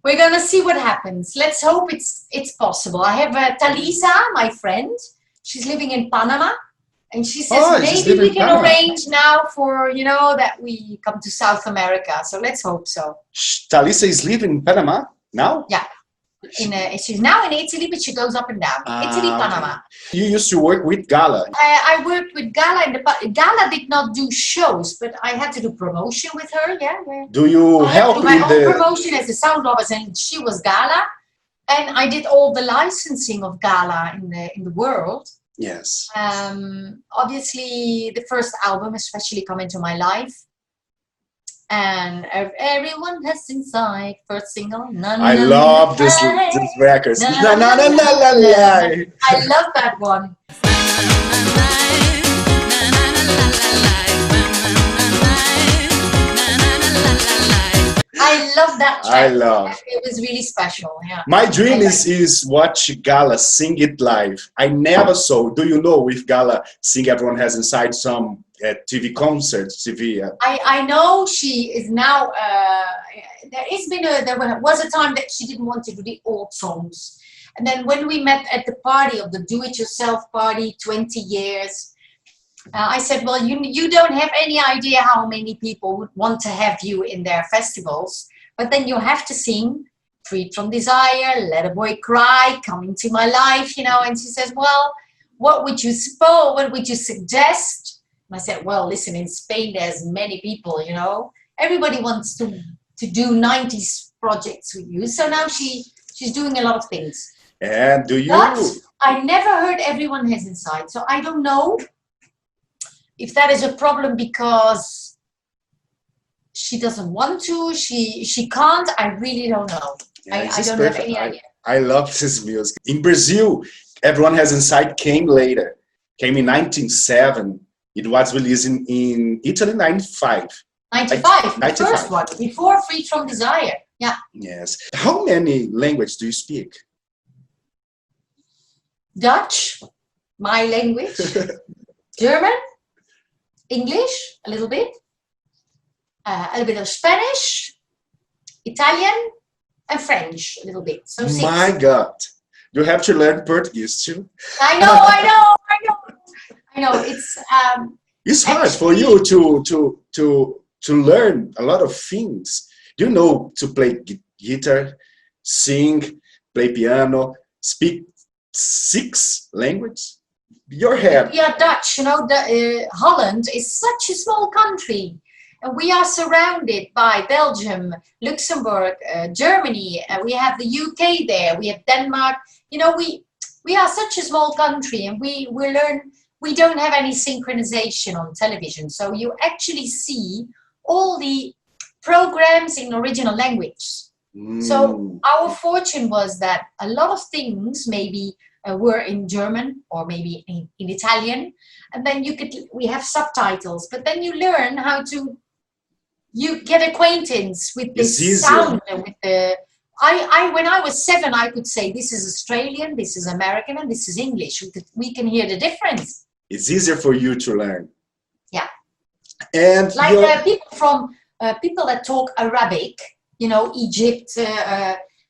We're gonna see what happens. Let's hope it's possible. I have Thalisa, my friend. She's living in Panama, and she says maybe we can arrange now for, you know, that we come to South America. So let's hope so. Thalisa is living in Panama now? Yeah. She's now in Italy, but she goes up and down. Italy, Panama. You used to work with Gala. I worked with Gala in the past. Gala did not do shows, but I had to do promotion with her. Yeah. Do you help with my with own promotion as a SOUNDLOVERS, and she was Gala, and I did all the licensing of Gala in the world. Yes. Obviously, the first album, especially, Come Into My Life. And everyone has inside, first single. I love this records. La, la, la, la, la, la. I love that one. I love that track. I love. It was really special. Yeah. My dream is watch Gala sing it live. I never saw. Do you know if Gala sing Everyone Has Inside some TV concerts? TV. I know she is now. There was a time that she didn't want to do the old songs, and then when we met at the party of the do-it-yourself party, 20 years. I said, well, you don't have any idea how many people would want to have you in their festivals, but then you have to sing Freed from Desire, Let a Boy Cry, Come Into My Life, you know. And she says, well, what would you suppose? What would you suggest? And I said, well, listen, in Spain, there's many people, you know. Everybody wants to do 90s projects with you. So now she's doing a lot of things. And do you? But I never heard Everyone Has Inside, so I don't know if that is a problem because she doesn't want to, she can't. I really don't know. Yeah, I don't have any idea. I love this music. In Brazil, Everyone Has Inside came later. Came in 1907. It was released in Italy in 95. 95, the first one, before Freed from Desire. Yeah. Yes. How many languages do you speak? Dutch, my language. German, English, a little bit of Spanish, Italian, and French, a little bit. So 6. My God, you have to learn Portuguese too. I know. It's hard Actually, for you to learn a lot of things. You know to play guitar, sing, play piano, speak 6 languages. Your head. we are Dutch, you know. Holland is such a small country, and we are surrounded by Belgium, Luxembourg, Germany. We have the UK there. We have Denmark. You know, we are such a small country, and we learn. We don't have any synchronization on television, so you actually see all the programs in original language. So our fortune was that a lot of things maybe were in German or maybe in Italian, and then we have subtitles, but then you learn how to, you get acquaintance with this sound and with the, when I was 7, I could say this is Australian, this is American, and this is English. We can hear the difference. It's easier for you to learn. Yeah. And like people that talk Arabic, you know, Egypt,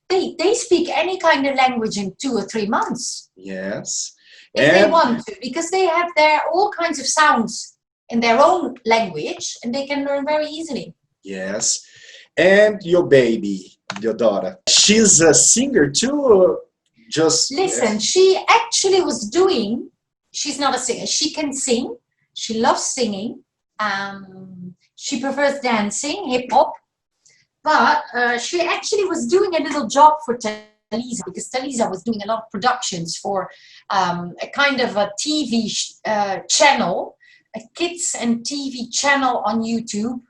they speak any kind of language in 2 or 3 months. Yes. If they want to, because they have all kinds of sounds in their own language, and they can learn very easily. Yes. And your baby, your daughter, she's a singer too, or just... Listen, she actually was doing, she's not a singer, she can sing, she loves singing, she prefers dancing, hip-hop, but she actually was doing a little job for Talisa, because Talisa was doing a lot of productions for a kind of a TV channel, a kids and TV channel on YouTube.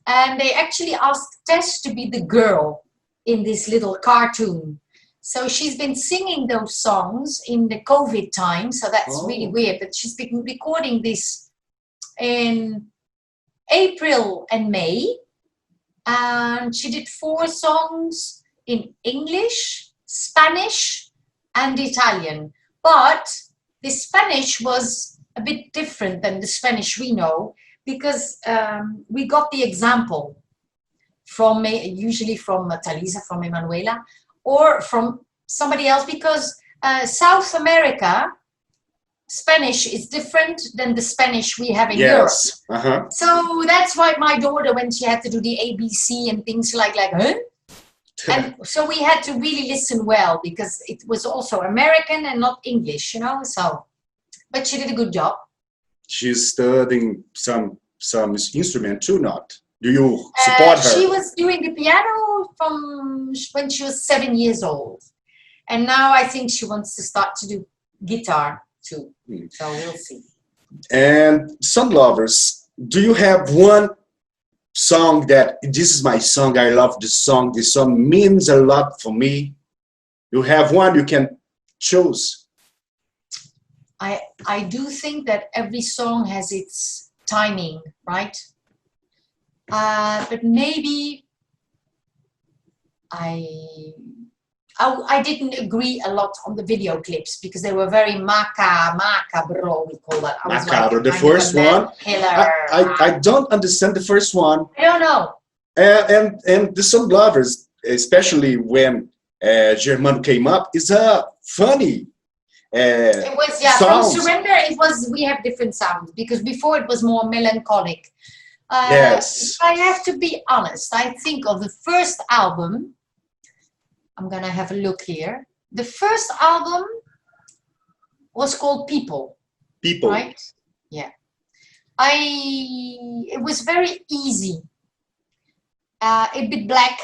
And they actually asked Tess to be the girl in this little cartoon. So she's been singing those songs in the COVID time. So that's really weird. But she's been recording this in April and May. And she did 4 songs in English, Spanish, and Italian. But the Spanish was a bit different than the Spanish we know, because we got the example from usually from Talisa, from Emanuela, or from somebody else, because South America, Spanish is different than the Spanish we have in Europe. So that's why my daughter, when she had to do the ABC and things like huh? And so we had to really listen well, because it was also American and not English, you know. So, but she did a good job. She's studying some instrument too, not? Do you support her? She was doing the piano from when she was 7 years old. And now I think she wants to start to do guitar too. So we'll see. And Sound Lovers, do you have one song that, this is my song, I love this song means a lot for me? You have one you can choose? I do think that every song has its timing, right? But maybe I didn't agree a lot on the video clips, because they were very macabro, we call that. Macabro, the first one. I don't understand the first one. I don't know. And the Sound Lovers, especially when Germano came up, is a funny it was, yeah, sounds. From Surrender, it was, we have different sounds, because before it was more melancholic. Yes. If I have to be honest, I think of the first album, I'm gonna have a look here. The first album was called People. People. Right? Yeah. It was very easy. A bit black.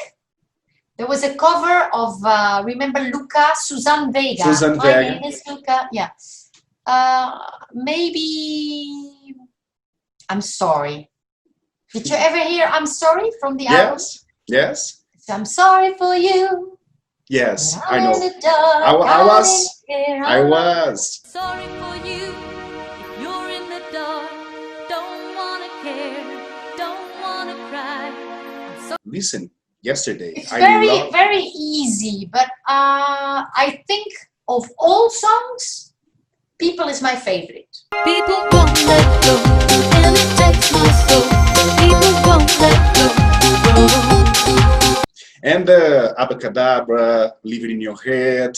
There was a cover of, remember Luca, Suzanne Vega. Suzanne My Vega. name is Luca, yeah. Maybe, I'm Sorry. Did you ever hear I'm Sorry from the album? Yes, yes. I'm sorry for you. Yes, I I'm know. in the dark, I was. Sorry for you if you're in the dark. Don't wanna care, don't wanna cry. I'm so Listen, yesterday. It's very easy, but I think of all songs, People is my favorite. People won't let go, and it takes my soul. People won't let go. And Abacadabra, Leave It In Your Head,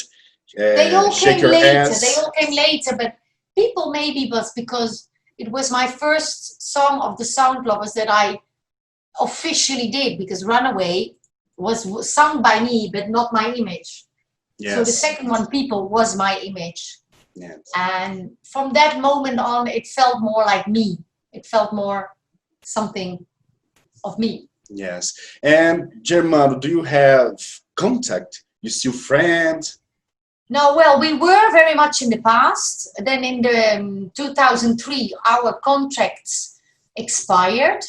They all Shake came Your later. Ass. They all came later, but People maybe was because it was my first song of the Sound Lovers that I officially did, because Runaway was sung by me, but not my image. Yes. So the second one, People, was my image. Yes. And from that moment on, it felt more like me. It felt more something of me. Yes. And Germano, do you have contact? You still friends? No, well, we were very much in the past. Then in the 2003, our contracts expired.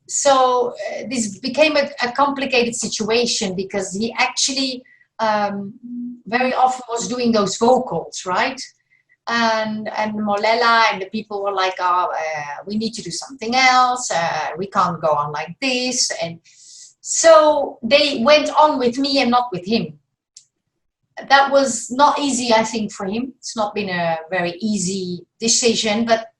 So this became a complicated situation, because he actually very often was doing those vocals, right? And Molela and the people were like, oh, we need to do something else. We can't go on like this. And so they went on with me and not with him. That was not easy, I think, for him. It's not been a very easy decision, but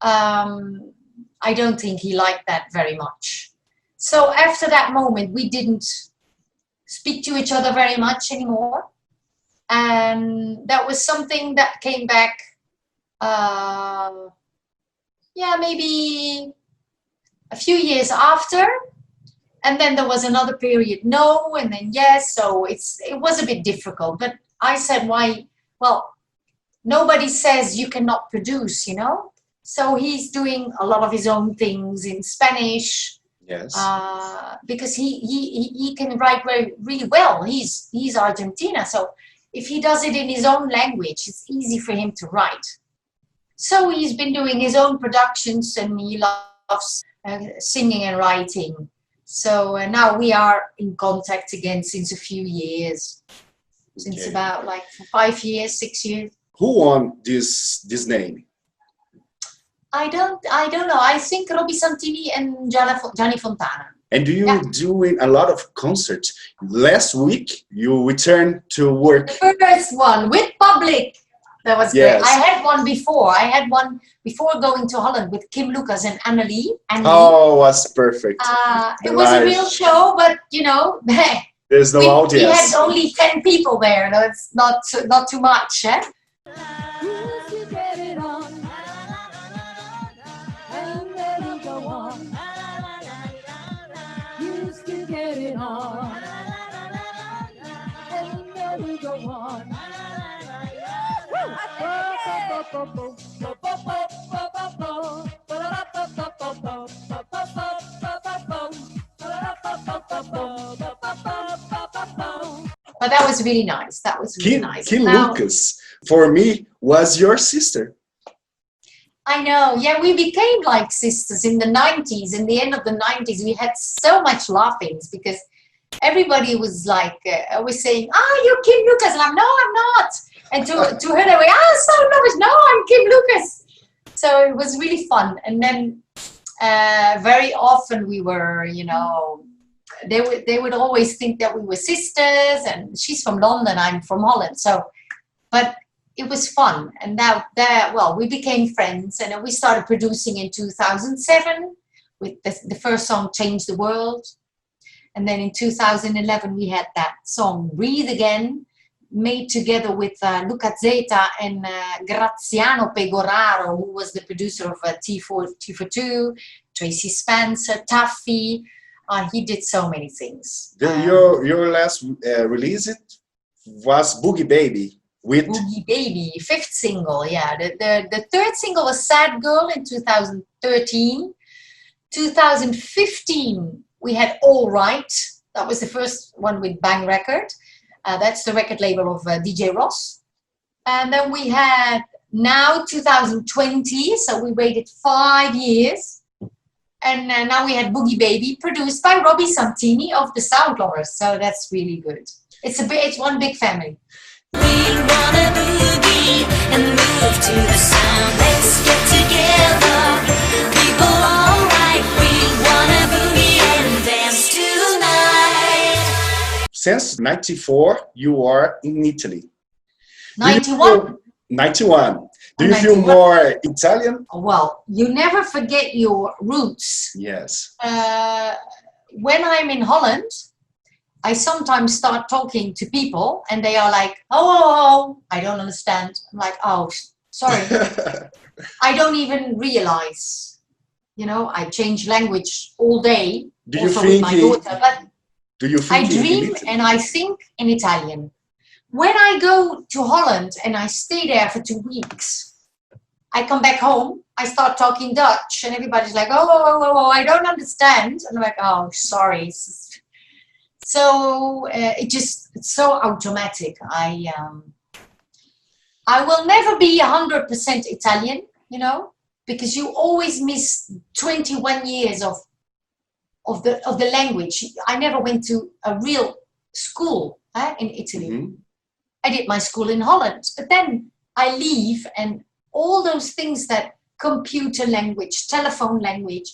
I don't think he liked that very much. So after that moment, we didn't speak to each other very much anymore. And that was something that came back, yeah, maybe a few years after. And then there was another period, no, and then yes. So it was a bit difficult. But I said, why? Well, nobody says you cannot produce, you know? So he's doing a lot of his own things in Spanish. Yes. Because he can write really well. He's Argentina. So if he does it in his own language, it's easy for him to write. So he's been doing his own productions, and he loves singing and writing. So now we are in contact again since a few years, since about like 5 years, 6 years. Who won this name? I don't know. I think Robbie Santini and Gianni Fontana. And do you doing a lot of concerts? Last week you returned to work. The first one with public. That was Yes. great. I had one before. I had one before going to Holland with Kim Lucas and Annelie. Oh, was perfect. It was a real show, but you know, There's no we audience. had only 10 people there. That's not too much, eh? Used to get it on, and then we go on. Used to get it on, and then we go on. But that was really nice. That was really nice. Kim Now- Lucas, for me, was your sister. I know. Yeah, we became like sisters in the 90s. In the end of the 90s, we had so much laughings because everybody was like, always saying, you're Kim Lucas. And I'm, no, I'm not. And to her, they were, Sound Lovers. No, I'm Kim Lucas. So it was really fun. And then very often we were, you know, they would always think that we were sisters, and she's from London, I'm from Holland. So, but it was fun. And now well, we became friends, and then we started producing in 2007 with the first song, Change the World. And then in 2011, we had that song, Breathe Again, made together with Luca Zeta and Graziano Pegoraro, who was the producer of T42, Tracy Spencer, Taffy. He did so many things. Your last release was Boogie Baby. With Boogie Baby, 5th single, yeah. The 3rd single was Sad Girl in 2013. 2015, we had All Right. That was the first one with Bang Record. That's the record label of DJ Ross. And then we had now 2020, so we waited 5 years. And now we had Boogie Baby, produced by Robbie Santini of the Sound Lovers. So that's really good. It's one big family. We wanna boogie and move to the sound. Let's get together, people, all right. We wanna boogie and dance tonight. since '94, you are in Italy. 91. 91. Do I'm you feel 91. more Italian? Well, you never forget your roots. Yes. When I'm in Holland, I sometimes start talking to people and they are like, oh, I don't understand. I'm like, oh, sorry. I don't even realize, you know, I change language all day. Do you also think with my daughter, but Do you think I dream in Italy? and I think in Italian. When I go to Holland and I stay there for 2 weeks, I come back home, I start talking Dutch and everybody's like, oh, I don't understand. And I'm like, oh, sorry. So it's so automatic. I will never be 100% Italian, you know, because you always miss 21 years of the language. I never went to a real school in Italy. Mm-hmm. I did my school in Holland, but then I leave and all those things that computer language, telephone language,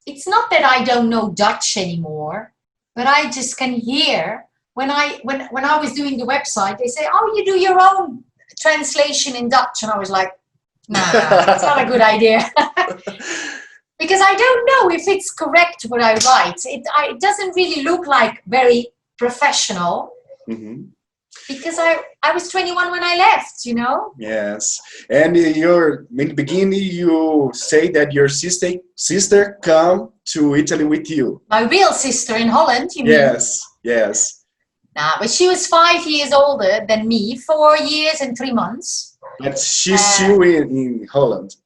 it's not that I don't know Dutch anymore, but I just can hear when I was doing the website, they say, oh, you do your own translation in Dutch. And I was like, no, that's not a good idea. Because I don't know if it's correct what I write. It doesn't really look like very professional. Mm-hmm. Because I was 21 when I left, you know? Yes. And in the beginning, you say that your sister come to Italy with you. My real sister in Holland, you mean? Yes. Nah, but she was 5 years older than me, 4 years and 3 months. But she's still in Holland.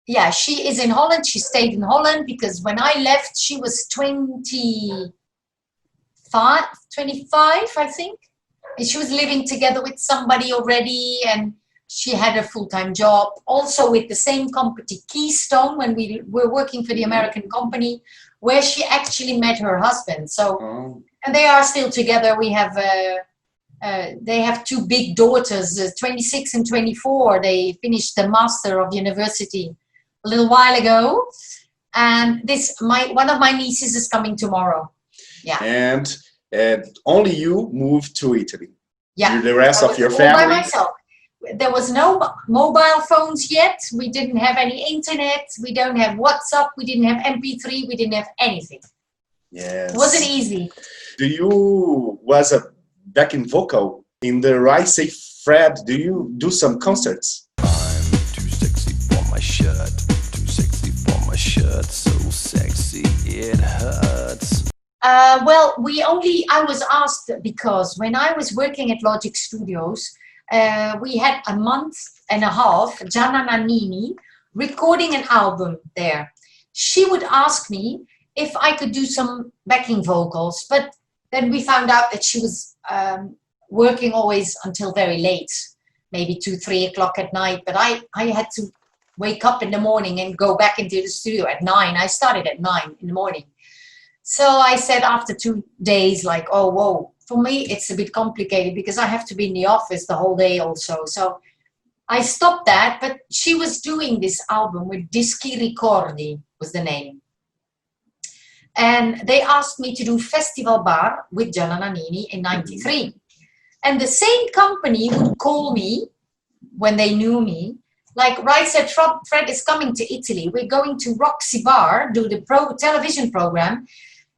Yeah, she is in Holland. She stayed in Holland because when I left, she was 25, I think. And she was living together with somebody already, and she had a full-time job. Also with the same company, Keystone, when we were working for the American company, where she actually met her husband. So, and they are still together. We have, they have 2 big daughters, 26 and 24. They finished the Master of University a little while ago. And one of my nieces is coming tomorrow. Yeah. And only you moved to Italy. Yeah. The rest of your all family? by myself. There was no mobile phones yet. We didn't have any internet. We don't have WhatsApp. We didn't have MP3. We didn't have anything. Yes. It wasn't easy. Do you was a backing vocal in the Rise Say Fred? Do you do some concerts? I'm too sexy for my shirt. Too sexy for my shirt. So sexy it hurts. Well, I was asked because when I was working at Logic Studios, we had a month and a half, Gianna Nannini, recording an album there. She would ask me if I could do some backing vocals, but then we found out that she was working always until very late, maybe 2, 3 o'clock at night, but I had to wake up in the morning and go back into the studio at 9. I started at 9 in the morning. So I said after 2 days, like, oh, whoa, for me, it's a bit complicated because I have to be in the office the whole day also. So I stopped that, but she was doing this album with Dischi Ricordi was the name. And they asked me to do Festival Bar with Gianna Nannini in 93. And the same company would call me when they knew me, like, right, said, Fred is coming to Italy. We're going to Roxy Bar, do the television program.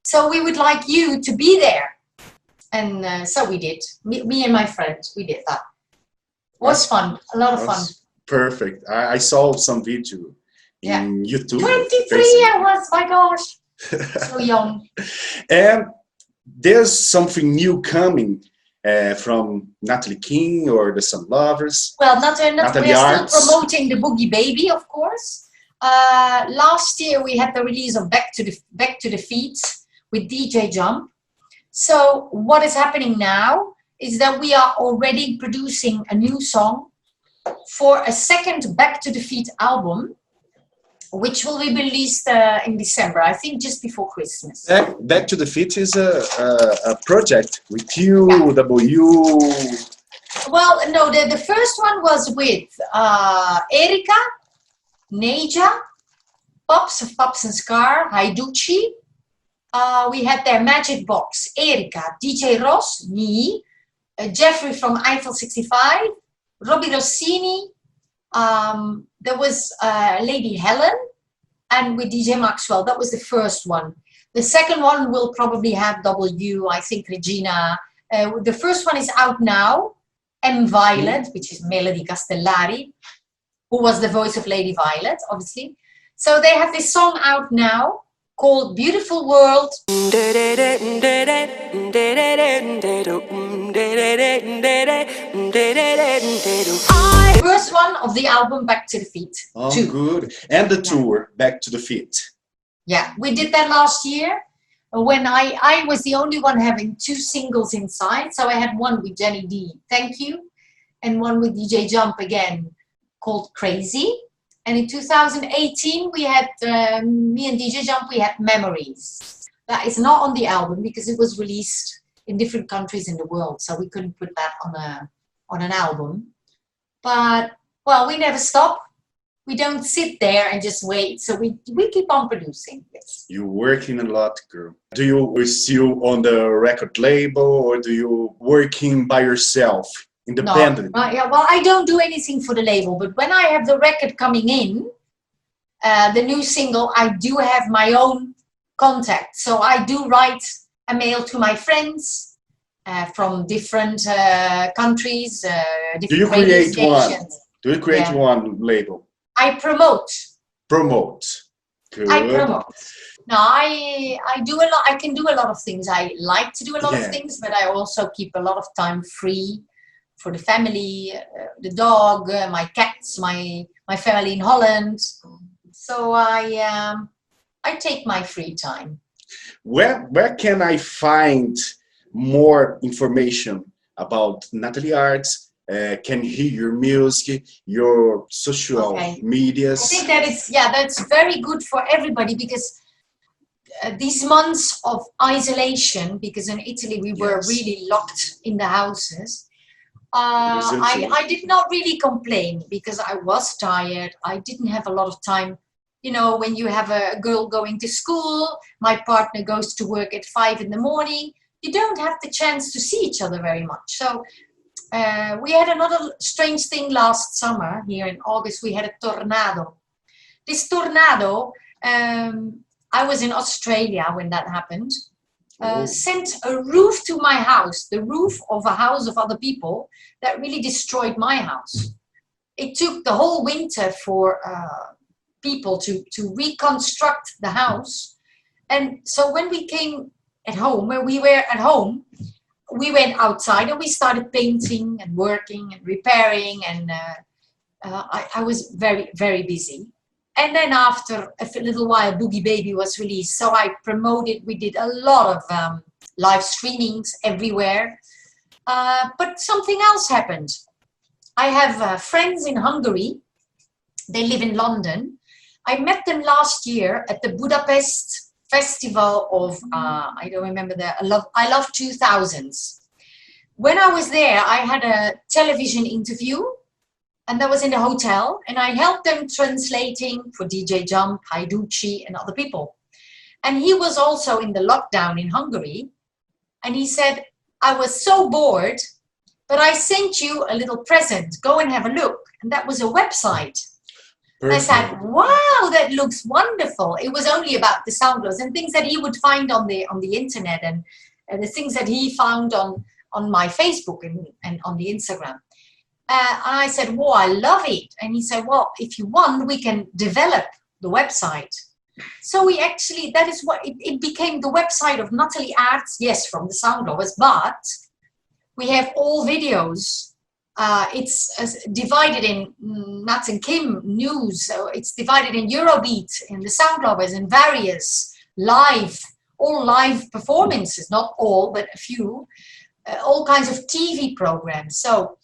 So we would like you to be there. And so we did. Me and my friend, we did that. It was fun, a lot of fun. Perfect. I saw some video in YouTube. 23 I was, my gosh. So young. And there's something new coming from Natalie King or the SOUNDLOVERS. Well, NATHALIE we are AARTS. still promoting the Boogie Baby, of course. Last year we had the release of Back to the Feet with DJ Jump. So what is happening now is that we are already producing a new song for a second Back to the Feet album, which will be released in December, I think just before Christmas. Back to the Feet is a project with you, Well, no, the first one was with Erika, Neja, Pops of Pops and Scar, Haiducci. We had their Magic Box, Erika, DJ Ross, me, Jeffrey from Eiffel 65, Robbie Rossini, there was Lady Helen, and with DJ Maxwell. That was the first one. The second one will probably have W, I think Regina. The first one is out now. M. Violet, which is Melody Castellari, who was the voice of Lady Violet, obviously. So they have this song out now called Beautiful World. First one of the album, Back to the Feet. Oh, Two. good. And the tour, Back to the Feet. Yeah, we did that last year when I was the only one having 2 singles inside. So I had one with Jenny D, Thank You, and one with DJ Jump again called Crazy. And in 2018, we had, me and DJ Jump, we had Memories. That is not on the album because it was released in different countries in the world. So we couldn't put that on an album. But, well, we never stop. We don't sit there and just wait. So we keep on producing. Yes. You're working a lot, girl. Do you still on the record label or do you working by yourself, independent? No, yeah, well, I don't do anything for the label. But when I have the record coming in, the new single, I do have my own contact. So I do write a mail to my friends from different countries, different Do you radio create one? stations. Do you create Yeah. one label? I promote. Promote. Good. I promote. No, I do a lot. I can do a lot of things. I like to do a lot Yeah. of things, but I also keep a lot of time free for the family, the dog, my cats, my family in Holland. So I take my free time. Where can I find more information about NATHALIE AARTS? Can hear your music, your social medias. I think that that's very good for everybody because these months of isolation, because in Italy we were really locked in the houses, I did not really complain because I was tired. I didn't have a lot of time. You know, when you have a girl going to school, my partner goes to work at 5 in the morning, you don't have the chance to see each other very much. So we had another strange thing last summer. Here in August, we had a tornado. This tornado, I was in Australia when that happened, sent a roof to my house, the roof of a house of other people, that really destroyed my house. It took the whole winter for people to reconstruct the house. And so when we came at home, when we were at home, we went outside and we started painting and working and repairing, and I was very, very busy. And then after a little while, Boogie Baby was released. So I promoted, we did a lot of live streamings everywhere. But something else happened. I have friends in Hungary. They live in London. I met them last year at the Budapest Festival of, I don't remember I love 2000s. When I was there, I had a television interview, and that was in the hotel, and I helped them translating for DJ Jump, Haiducci, and other people. And he was also in the lockdown in Hungary, and he said, I was so bored, but I sent you a little present. Go and have a look. And that was a website. And I said, wow, that looks wonderful. It was only about the SOUNDLOVERS and things that he would find on the internet, and the things that he found on my Facebook and on the Instagram. And I said, whoa, I love it. And he said, well, if you want, we can develop the website. So we actually, that is what, it became the website of NATHALIE AARTS, yes, from the SOUNDLOVERS, but we have all videos. It's divided in Nats and Kim news. So it's divided in Eurobeat, in the SOUNDLOVERS, and various all live performances, not all, but a few, all kinds of TV programs. So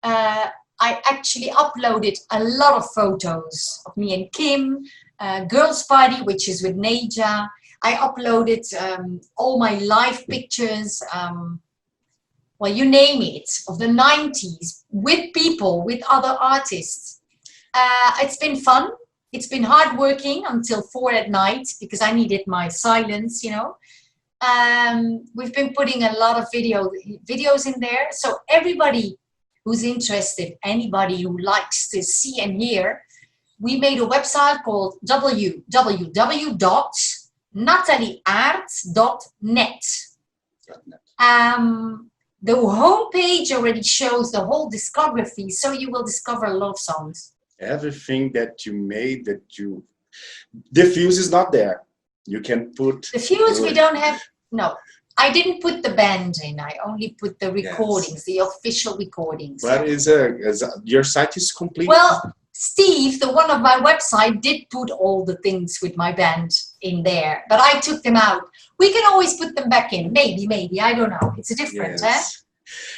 I actually uploaded a lot of photos of me and Kim, Girls Party, which is with Neja. I uploaded all my live pictures, well, you name it, of the 90s, with people, with other artists. It's been fun. It's been hard working until 4 at night because I needed my silence, you know. We've been putting a lot of videos in there. So everybody who's interested, anybody who likes to see and hear, we made a website called www.nathalieaarts.net. The homepage already shows the whole discography, so you will discover a lot of songs. Everything that you made, the fuse is not there. You can put... The fuse we don't have, no. I didn't put the band in, I only put the recordings, the official recordings. But your site is complete? Well, Steve, the one of my website, did put all the things with my band in there, but I took them out. We can always put them back in, maybe, I don't know. It's different,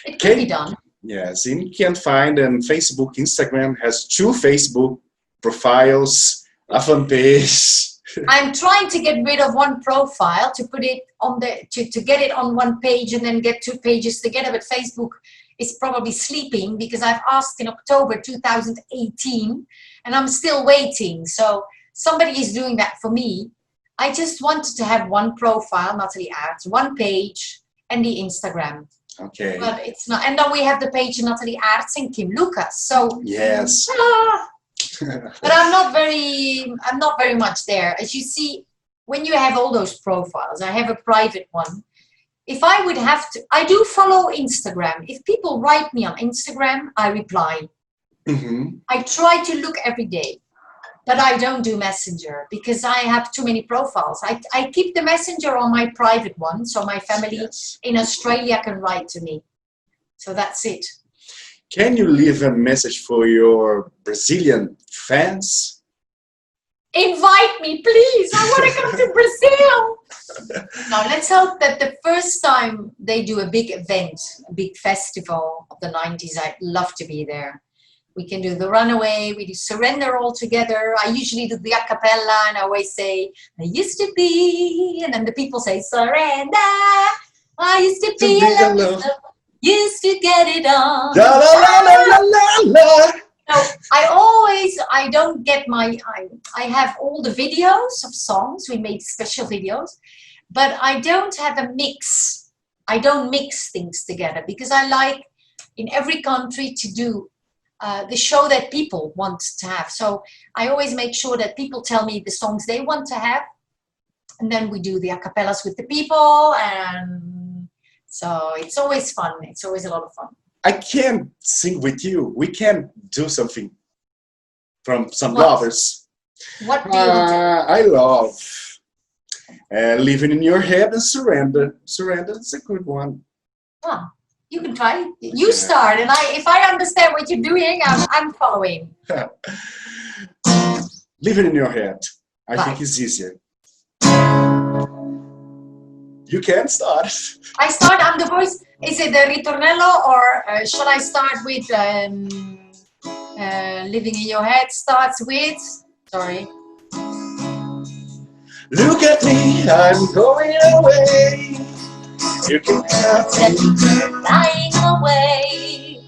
It can be done. Yes, and you can find on Facebook, Instagram has 2 Facebook profiles, a fan page. I'm trying to get rid of one profile to put it on to get it on one page and then get 2 pages together, but Facebook is probably sleeping because I've asked in October 2018 and I'm still waiting. So somebody is doing that for me. I just wanted to have one profile, Nathalie Aarts, one page and the Instagram. Okay. But it's not, and then we have the page Nathalie Aarts and Kim Lucas. So yes. But I'm not very much there. As you see, when you have all those profiles, I have a private one. If I would have to, I do follow Instagram. If people write me on Instagram, I reply. I try to look every day, but I don't do Messenger because I have too many profiles. I keep the Messenger on my private one, so my family in Australia can write to me. So that's it. Can you leave a message for your Brazilian fans? Invite me, please. I want to come to Brazil. Now, let's hope that the first time they do a big event, a big festival of the 90s, I'd love to be there. We can do the Runaway, we do Surrender all together. I usually do the a cappella and I always say, I used to be, and then the people say, surrender. I used to be alone. Used to get it on. La, la, la, la, la, la, la. No, I don't get I have all the videos of songs, we made special videos, but I don't have a mix. I don't mix things together because I like in every country to do the show that people want to have. So I always make sure that people tell me the songs they want to have, and then we do the a cappellas with the people, and so it's always fun. It's always a lot of fun. I can sing with you. We can do something from SOUNDLOVERS. What do you do? I love Living in Your Head and Surrender. Surrender is a good one. Oh, you can try. You start, and if I understand what you're doing, I'm following. Living in Your Head. I think it's easier. You can start. I start, I'm the voice. Is it the ritornello or shall I start with Living in Your Head starts with, sorry. Look at me, I'm going away. You can have me. Flying away,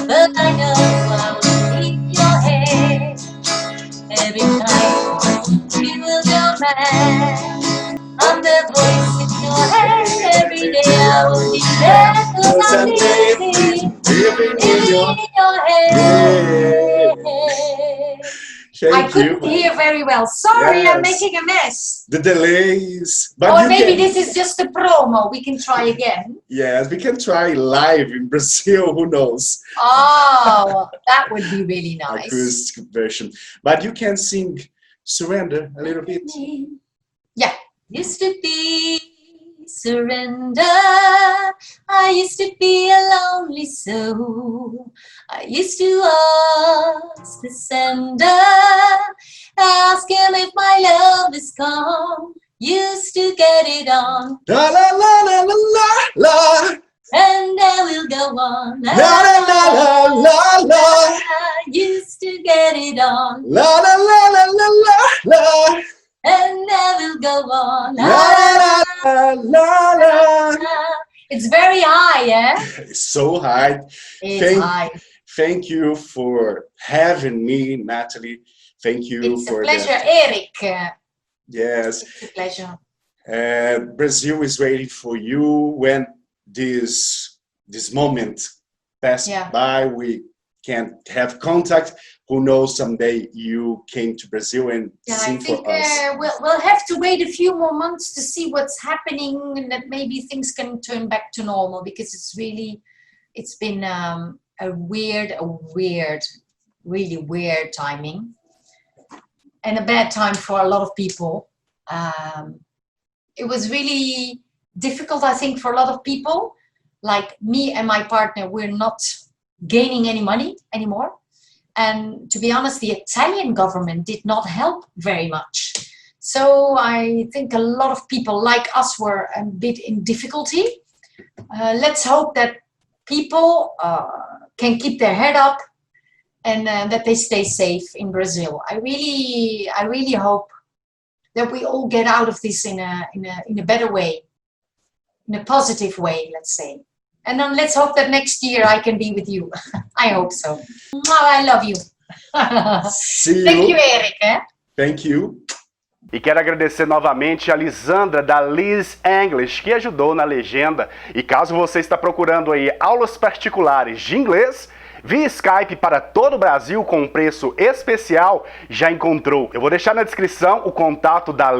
but I know I'll leave your head. Every time you will go mad, I'm the voice in your head. Every day I will be there, 'cause I'm living in your head. Thank I couldn't you. hear very well. Sorry, I'm Yes. making a mess. The delays. But Or you maybe can, this is just a promo. We can try again. yes, we can try live in Brazil, who knows? Oh, that would be really nice. Acoustic version. But you can sing Surrender a little bit. Yeah. Used to be surrender. I used to be a lonely soul. I used to ask the sender, ask him if my love is gone. Used to get it on, La la la la la la la. and I will go on. La la la la la la. Used to get it on, La la la la la la la. and I will go on. La la la la la. It's very high, eh? It's so high. It's high. Thank you for having me, Nathalie. Thank you It's a for pleasure, that. Eric. Yes. It's a pleasure. Brazil is waiting for you when this moment pass Yeah. by, we can have contact. Who knows, someday you came to Brazil and Yeah, I sing think for us. we'll have to wait a few more months to see what's happening, and that maybe things can turn back to normal, because it's been a really weird timing, and a bad time for a lot of people. It was really difficult, I think, for a lot of people. Like me and my partner, we're not gaining any money anymore. And to be honest, the Italian government did not help very much. So I think a lot of people like us were a bit in difficulty. Let's hope that people can keep their head up, and that they stay safe in Brazil. I really hope that we all get out of this in a better way, in a positive way, let's say. And then let's hope that next year I can be with you. I hope so. I love you. See you. Thank you, Eric. Thank you. E quero agradecer novamente a Lisandra da Liz English, que ajudou na legenda. E caso você está procurando aí aulas particulares de inglês, via Skype para todo o Brasil com um preço especial, já encontrou. Eu vou deixar na descrição o contato da